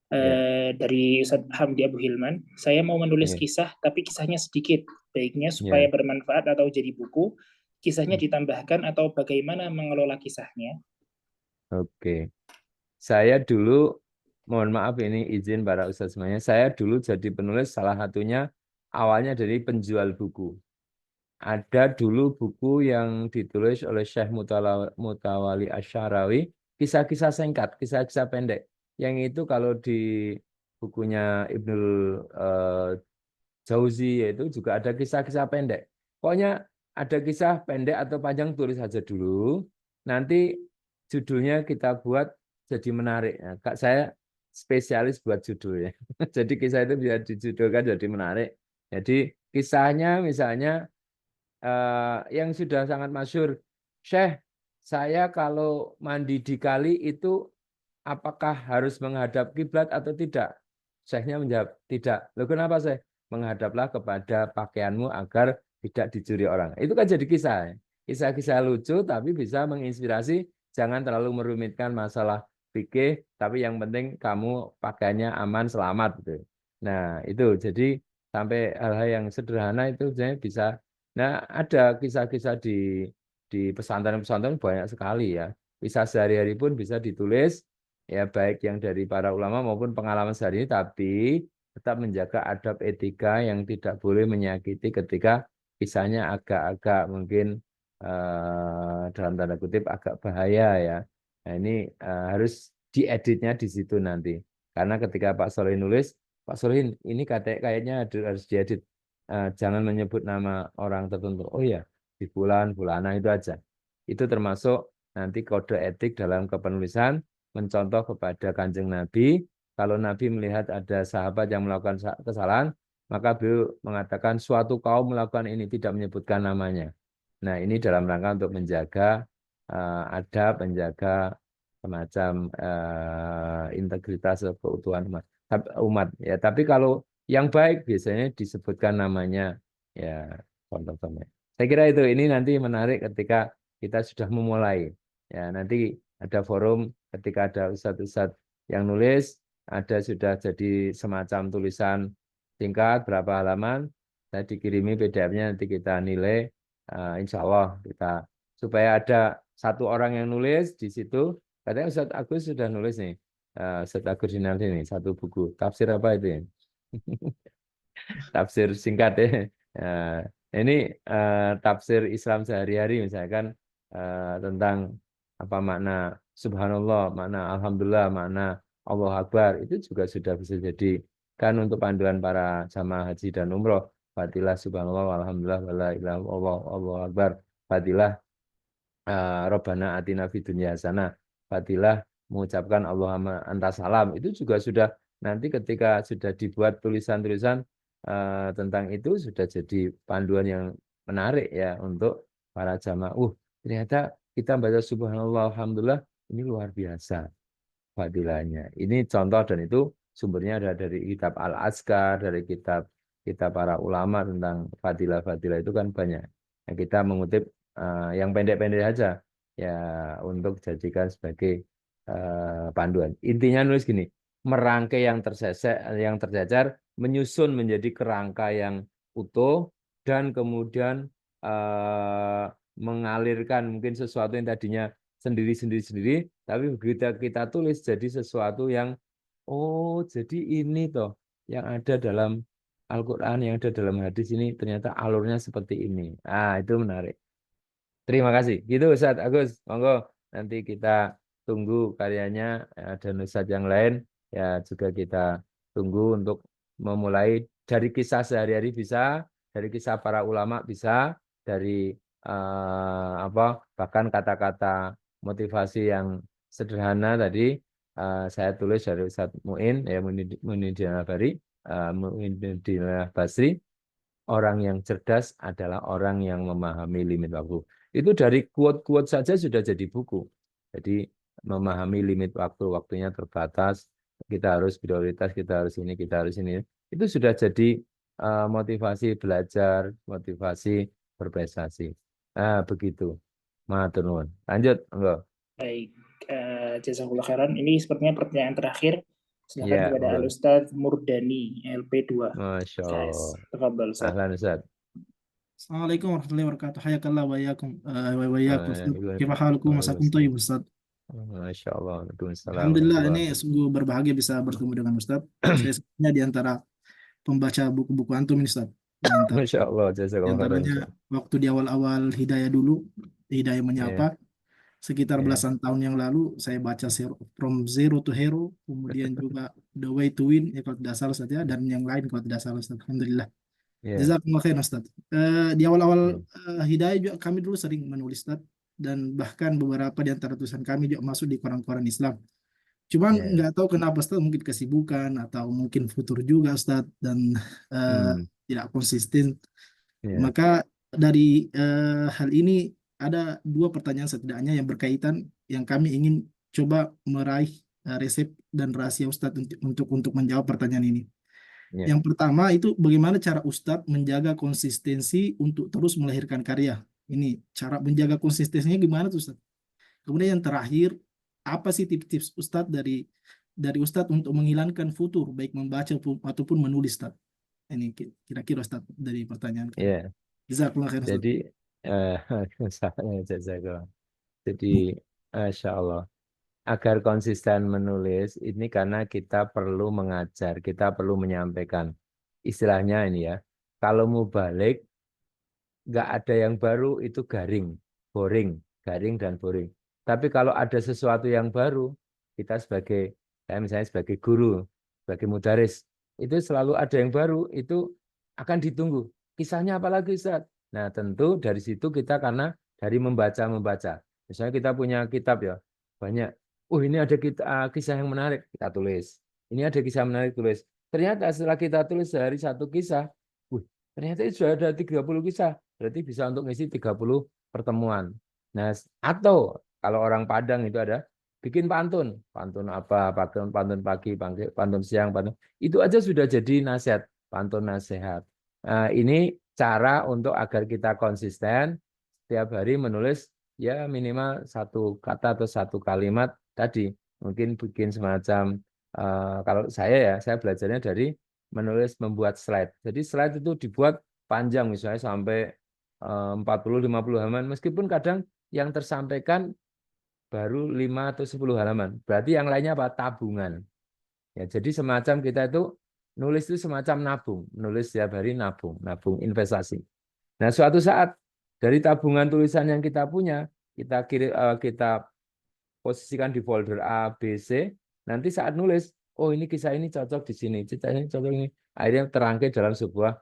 Ya. Dari Ustaz Hamdi Abu Hilman, saya mau menulis Ya. kisah tapi kisahnya sedikit. Baiknya supaya Ya. bermanfaat atau jadi buku, kisahnya ditambahkan atau bagaimana mengelola kisahnya? Oke. Saya dulu, mohon maaf ini izin para ustadz semuanya, saya dulu jadi penulis salah satunya awalnya dari penjual buku. Ada dulu buku yang ditulis oleh Syekh Mutawali Asy'arawi, kisah-kisah singkat, kisah-kisah pendek. Yang itu kalau di bukunya Ibnul Jauzi yaitu juga ada kisah-kisah pendek. Pokoknya ada kisah pendek atau panjang tulis saja dulu. Nanti judulnya kita buat jadi menarik. Nah, Kak saya spesialis buat judul ya. Jadi kisah itu bisa dijudulkan jadi menarik. Jadi kisahnya misalnya yang sudah sangat masyhur, Syekh, saya kalau mandi di kali itu apakah harus menghadap kiblat atau tidak? Syekhnya menjawab, tidak. Loh kenapa Syekh? Menghadaplah kepada pakaianmu agar tidak dicuri orang. Itu kan jadi kisah. Kisah-kisah lucu tapi bisa menginspirasi, jangan terlalu merumitkan masalah fikih, tapi yang penting kamu pakaiannya aman, selamat. Gitu. Nah itu jadi sampai hal-hal yang sederhana itu sebenarnya bisa. Nah, ada kisah-kisah di pesantren-pesantren banyak sekali ya. Kisah sehari-hari pun bisa ditulis, ya baik yang dari para ulama maupun pengalaman sehari ini, tapi tetap menjaga adab etika yang tidak boleh menyakiti ketika kisahnya agak-agak mungkin dalam tanda kutip agak bahaya ya. Nah, ini harus dieditnya di situ nanti. Karena ketika Pak Solihin nulis, Pak Solihin ini kayaknya harus diedit. Jangan menyebut nama orang tertentu. Oh ya, di bulan, bulana itu aja. Itu termasuk nanti kode etik dalam kepenulisan, mencontoh kepada Kanjeng Nabi. Kalau Nabi melihat ada sahabat yang melakukan kesalahan, maka beliau mengatakan suatu kaum melakukan ini, tidak menyebutkan namanya. Nah, ini dalam rangka untuk menjaga adab, menjaga semacam integritas keutuhan umat. Ya, tapi kalau yang baik biasanya disebutkan namanya, ya contoh-contohnya. Saya kira itu ini nanti menarik ketika kita sudah memulai. Ya nanti ada forum ketika ada ustadz-ustadz yang nulis, ada sudah jadi semacam tulisan singkat berapa halaman, saya dikirimi PDF-nya nanti kita nilai, insya Allah kita supaya ada satu orang yang nulis di situ. Katanya Ustadz Agus sudah nulis nih, Ustadz Agus Rinaldi ini satu buku tafsir apa itu ya? Tafsir singkat ya. Ini tafsir Islam sehari-hari misalkan tentang apa makna subhanallah, makna alhamdulillah, makna Allah Akbar, itu juga sudah bisa jadi kan untuk panduan para jamaah haji dan umroh. Fadilah subhanallah alhamdulillah wala ilaha illallah Allahu Akbar. Fadilah Rabbana atina fid dunya hasanah. Fadilah mengucapkan Allahumma anta salam, itu juga sudah nanti ketika sudah dibuat tulisan-tulisan tentang itu sudah jadi panduan yang menarik ya untuk para jamaah. Ternyata kita baca subhanallah alhamdulillah ini luar biasa fadilahnya. Ini contoh dan itu sumbernya ada dari kitab Al-Azkar, dari kitab para ulama tentang fadilah-fadilah itu kan banyak. Nah, kita mengutip yang pendek-pendek aja ya untuk jadikan sebagai panduan. Intinya nulis gini, merangkai yang tercecer, menyusun menjadi kerangka yang utuh, dan kemudian mengalirkan mungkin sesuatu yang tadinya sendiri, tapi begitu kita tulis jadi sesuatu yang jadi ini toh yang ada dalam Al-Quran, yang ada dalam hadis ini ternyata alurnya seperti ini. Itu menarik. Terima kasih. Gitu Ustadz Agus, monggo nanti kita tunggu karyanya dan Ustadz yang lain ya juga kita tunggu untuk memulai dari kisah sehari-hari bisa, dari kisah para ulama bisa, dari bahkan kata-kata motivasi yang sederhana tadi saya tulis dari Ustadz Muin ya Muinuddin Al-Basri orang yang cerdas adalah orang yang memahami limit waktu. Itu dari quote-quote saja sudah jadi buku. Jadi memahami limit waktu, waktunya terbatas, kita harus prioritas, kita harus ini, kita harus ini. Itu sudah jadi motivasi belajar, motivasi berprestasi. Begitu. Matur nuwun. Lanjut, enggak? Baik, jazakallah khairan. Ini sepertinya pertanyaan terakhir. Silakan Ya, kepada monggo. Al-Ustadz Murdani, LP2. Masya Allah. Tafadhal, Ustadz. Ahlan Ustaz. Assalamualaikum warahmatullahi wabarakatuh. Hayakallah wa iyyakum wa iyyakum. Kaifa halukum? Masakum Waalaikumsalam. thayyib, Ustaz. Masya Allah. Waalaikumsalam Alhamdulillah, ini warahmatullahi. sungguh berbahagia bisa bertemu dengan Ustaz. Saya sebenarnya di antara pembaca buku-buku antum ini, Ustaz. Di antara, Masya Allah. di Jazakallah khairan, antaranya Ustaz. waktu di awal-awal Hidayah dulu, Hidayah menyapa, sekitar Iya. belasan tahun yang lalu saya baca From Zero to Hero, kemudian juga The Way to Win, ya kalau tidak salah saja, dan yang lain kalau tidak salah, Ustaz. Alhamdulillah. Iya. Jazakumullah khairan, Ustaz. Di awal-awal Hidayah juga kami dulu sering menulis, Ustaz, dan bahkan beberapa di antara tulisan kami juga masuk di koran-koran Islam. Cuman Iya. nggak tahu kenapa, Ustaz, mungkin kesibukan atau mungkin futur juga, Ustaz, dan tidak konsisten. Iya. Maka dari hal ini ada dua pertanyaan setidaknya yang berkaitan, yang kami ingin coba meraih resep dan rahasia Ustadz untuk menjawab pertanyaan ini. Iya. Yang pertama itu bagaimana cara Ustadz menjaga konsistensi untuk terus melahirkan karya. Ini cara menjaga konsistensinya gimana tuh, Ustadz? Kemudian yang terakhir, apa sih tips-tips Ustadz dari Ustadz untuk menghilangkan futur baik membaca ataupun menulis, Ustadz? Ini kira-kira, Ustadz, dari pertanyaan. Iya. Jazakallah khairan, Ustadz. Jadi jazakallah. Jadi Masya Allah, agar konsisten menulis ini karena kita perlu mengajar, kita perlu menyampaikan. Istilahnya ini ya, kalau mau balik nggak ada yang baru, itu garing, dan boring. Tapi kalau ada sesuatu yang baru, kita saya misalnya sebagai guru, sebagai mudaris, itu selalu ada yang baru, itu akan ditunggu. Kisahnya apa lagi, Ustaz? Nah, tentu dari situ kita karena dari membaca. Misalnya kita punya kitab ya, banyak. Ini ada kisah yang menarik, kita tulis. Ini ada kisah menarik, tulis. Ternyata setelah kita tulis sehari satu kisah, ternyata itu sudah ada 30 kisah. Berarti bisa untuk ngisi 30 pertemuan. Nah, atau kalau orang Padang itu ada bikin pantun apa, pantun pagi, pantun siang, itu aja sudah jadi nasihat, pantun nasihat. Nah, ini cara untuk agar kita konsisten setiap hari menulis ya minimal satu kata atau satu kalimat tadi. Mungkin bikin semacam kalau saya belajarnya dari membuat slide. Jadi slide itu dibuat panjang misalnya sampai 40-50 halaman, meskipun kadang yang tersampaikan baru 5 atau 10 halaman. Berarti yang lainnya apa? Tabungan. Ya, jadi semacam kita itu nulis itu semacam nabung, menulis setiap hari nabung investasi. Nah, suatu saat dari tabungan tulisan yang kita punya, kita posisikan di folder A, B, C. Nanti saat nulis, ini kisah ini cocok di sini, cerita ini cocok ini. Akhirnya terangkai dalam sebuah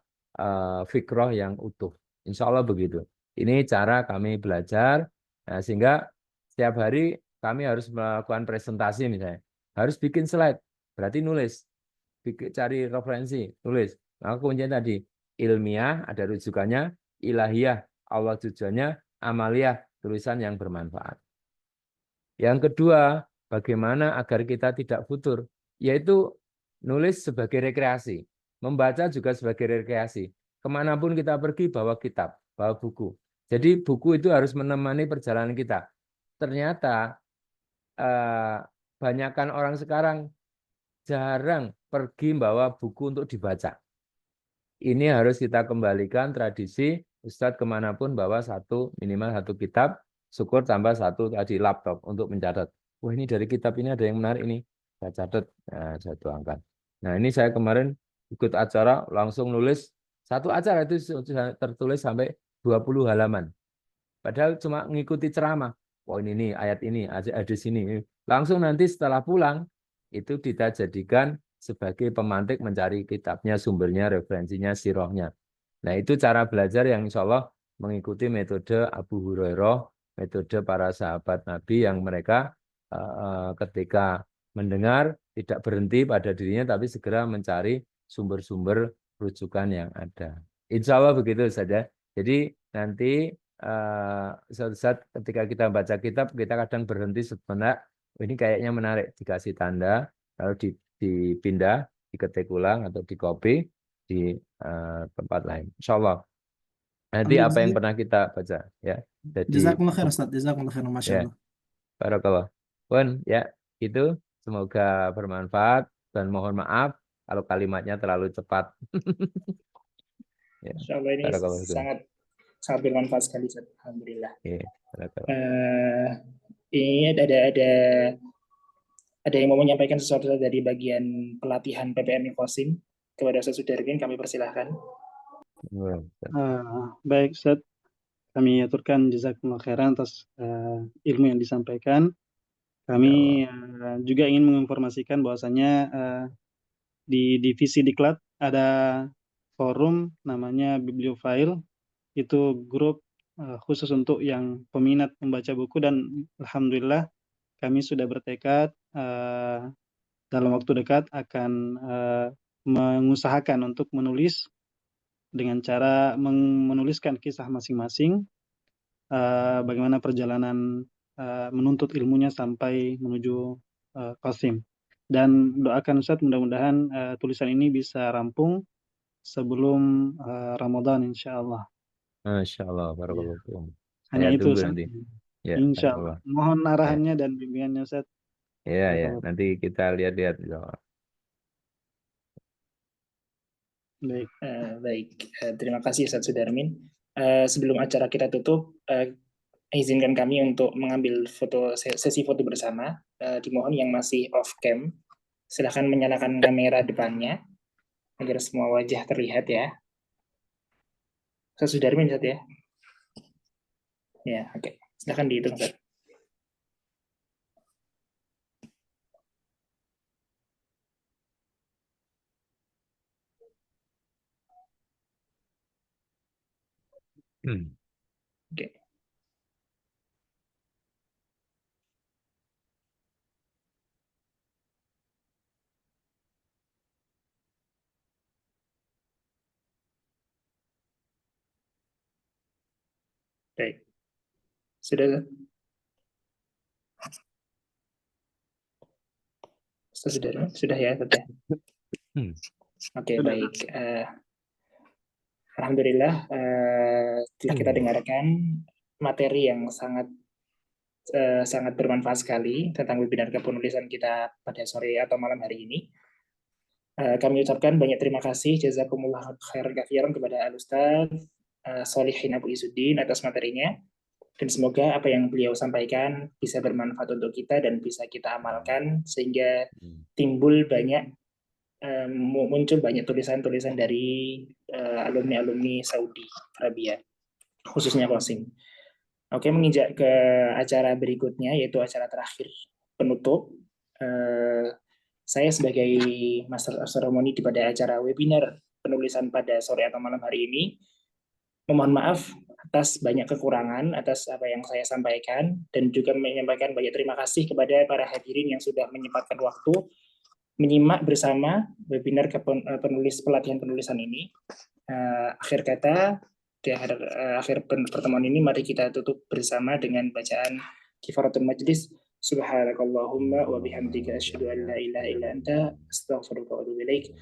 fikroh yang utuh. Insya Allah begitu. Ini cara kami belajar, sehingga setiap hari kami harus melakukan presentasi misalnya. Harus bikin slide, berarti nulis. Cari referensi, tulis. Maka kuncinya tadi, ilmiah, ada rujukannya, ilahiyah, Allah tujuannya, amaliyah, tulisan yang bermanfaat. Yang kedua, bagaimana agar kita tidak futur, yaitu nulis sebagai rekreasi, membaca juga sebagai rekreasi. Kemanapun kita pergi, bawa kitab, bawa buku. Jadi buku itu harus menemani perjalanan kita. Ternyata banyakkan orang sekarang jarang pergi bawa buku untuk dibaca. Ini harus kita kembalikan tradisi Ustadz kemanapun bawa minimal satu kitab, syukur tambah satu tadi laptop untuk mencatat. Ini dari kitab ini ada yang menarik ini, saya catat, saya tuangkan. Nah, ini saya kemarin ikut acara langsung nulis satu acara itu tertulis sampai 20 halaman. Padahal cuma mengikuti ceramah. Ini nih ayat ini ada di sini. Langsung nanti setelah pulang itu kita jadikan sebagai pemantik mencari kitabnya, sumbernya, referensinya, sirahnya. Nah, itu cara belajar yang insya Allah mengikuti metode Abu Hurairah, metode para sahabat Nabi yang mereka ketika mendengar tidak berhenti pada dirinya, tapi segera mencari sumber-sumber rujukan yang ada. Insya Allah begitu saja. Jadi nanti suatu saat ketika kita baca kitab, kita kadang berhenti sebentar. Ini kayaknya menarik, dikasih tanda, lalu dipindah, diketik ulang atau di copy di tempat lain. Insya Allah. Nanti apa yang pernah kita baca, ya. Jadi Jazakumullah khair Ustaz, jazakumullah khair, Masya ya, Allah. barakallah. Pun ya itu semoga bermanfaat dan mohon maaf kalau kalimatnya terlalu cepat. Ya, Insya Allah ini barakallah. sangat bermanfaat sekali, Ustaz. Alhamdulillah. Ya, barakallah. Ini ada yang mau menyampaikan sesuatu dari bagian pelatihan PPM Qasim kepada Ustaz Sudarmin, kami persilahkan. Baik Ustaz, kami aturkan jazakumullah khairan atas ilmu yang disampaikan. Kami juga ingin menginformasikan bahwasanya di divisi Diklat ada forum namanya Bibliofile, itu grup khusus untuk yang peminat membaca buku, dan alhamdulillah kami sudah bertekad dalam waktu dekat akan mengusahakan untuk menulis dengan cara menuliskan kisah masing-masing, bagaimana perjalanan menuntut ilmunya sampai menuju Qasim. Dan doakan Ustaz mudah-mudahan tulisan ini bisa rampung sebelum Ramadan insyaallah. Insyaallah, barakallahu fiikum. Hanya Saya itu tunggu Ustaz. nanti. Ya, Insyaallah. Mohon arahannya dan bimbingannya Ustaz. Ya, nanti kita lihat-lihat. Baik. Baik, terima kasih Ustaz Sudarmin. Sebelum acara kita tutup, izinkan kami untuk mengambil sesi foto bersama. Dimohon yang masih off cam, silahkan menyalakan kamera depannya agar semua wajah terlihat ya. Ustaz Sudarmin, Ustaz ya. Ya, oke. Silahkan dihitung, Ustaz. Oke. Baik. Sudah? Sudah ya, Ustaz ya? Oke, baik. Alhamdulillah, setelah kita dengarkan materi yang sangat bermanfaat sekali tentang webinar kepenulisan kita pada sore atau malam hari ini. Kami ucapkan banyak terima kasih, jazakumullah khairan katsiran kepada Al-Ustaz Sholihin Abu Izzuddin atas materinya, dan semoga apa yang beliau sampaikan bisa bermanfaat untuk kita dan bisa kita amalkan sehingga muncul banyak tulisan-tulisan dari alumni-alumni Saudi Arabia, khususnya Qasim. Oke, menginjak ke acara berikutnya, yaitu acara terakhir penutup. Saya sebagai Master of Ceremony pada acara webinar penulisan pada sore atau malam hari ini, memohon maaf atas banyak kekurangan, atas apa yang saya sampaikan, dan juga menyampaikan banyak terima kasih kepada para hadirin yang sudah menyempatkan waktu menyimak bersama webinar pelatihan penulisan ini. Akhir kata, di akhir pertemuan ini, mari kita tutup bersama dengan bacaan kifaratul majlis. Subhanakallahumma wa bihamdika asyhadu an la ilaha illa anta astaghfiruka wa atubu ilaik.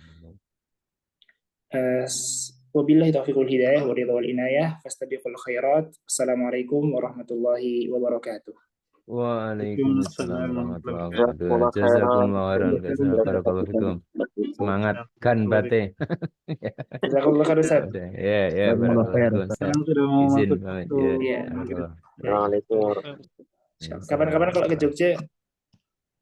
Wabillahi taufiqul hidayah wa ridha wal inayah fastabiqul khairat. Assalamualaikum warahmatullahi wabarakatuh. Waalaikumsalam warahmatullahi wabarakatuh. Jazakumullah khairan, barakallahu fikum. Semangat kan bate. Jazakumullah khairan Ustaz. Ya, barakallahu fikum. Izin pamit. Ya. Waalaikumsalam. Kapan-kapan kalau ke Jogja,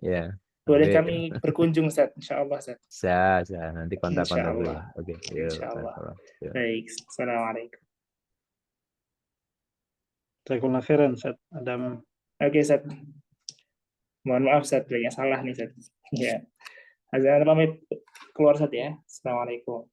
ya, boleh kami berkunjung Ustaz, insyaallah Ustaz. Saya nanti kontak-kontak dulu. Oke, insyaallah. Baik, assalamualaikum. Jazakumullah khairan Ustaz Adam. Oke, Ustaz. Mohon maaf, Ustaz. Banyak salah nih, Ustaz. Ya. Azan pamit keluar, Ustaz ya. Assalamualaikum.